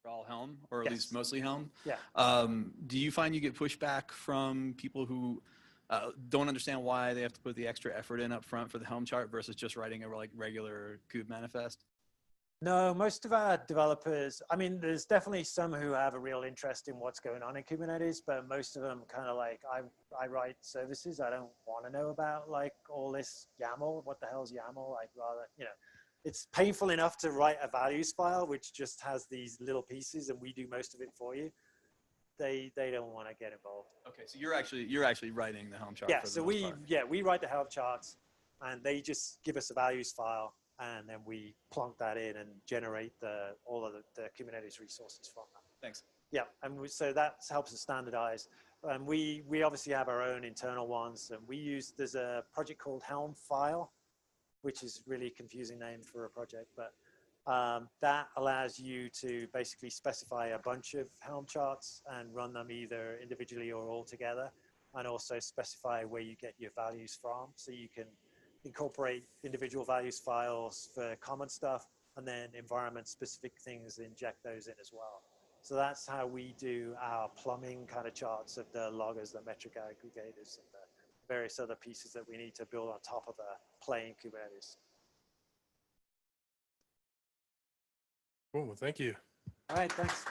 For all Helm, or at Yes. least mostly Helm. Yeah. Do you find you get pushback from people who don't understand why they have to put the extra effort in up front for the Helm chart versus just writing a regular kube manifest? No, most of our developers, I mean, there's definitely some who have a real interest in what's going on in Kubernetes, but most of them kind of like, I write services. I don't want to know about like all this YAML. What the hell's YAML? Like rather, you know, it's painful enough to write a values file, which just has these little pieces and we do most of it for you. They don't want to get involved. Okay, so you're actually writing the Helm chart. Yeah, for the so most part. we write the Helm charts and they just give us a values file and then we plonk that in and generate all of the Kubernetes resources from that. Thanks. Yeah, and so that helps us standardize. And we obviously have our own internal ones and there's a project called Helm File, which is really a confusing name for a project, but that allows you to basically specify a bunch of Helm charts and run them either individually or all together, and also specify where you get your values from. So you can incorporate individual values files for common stuff, and then environment specific things, inject those in as well. So that's how we do our plumbing kind of charts of the loggers, the metric aggregators, and the various other pieces that we need to build on top of a plain Kubernetes. Cool. Well, thank you. All right, thanks.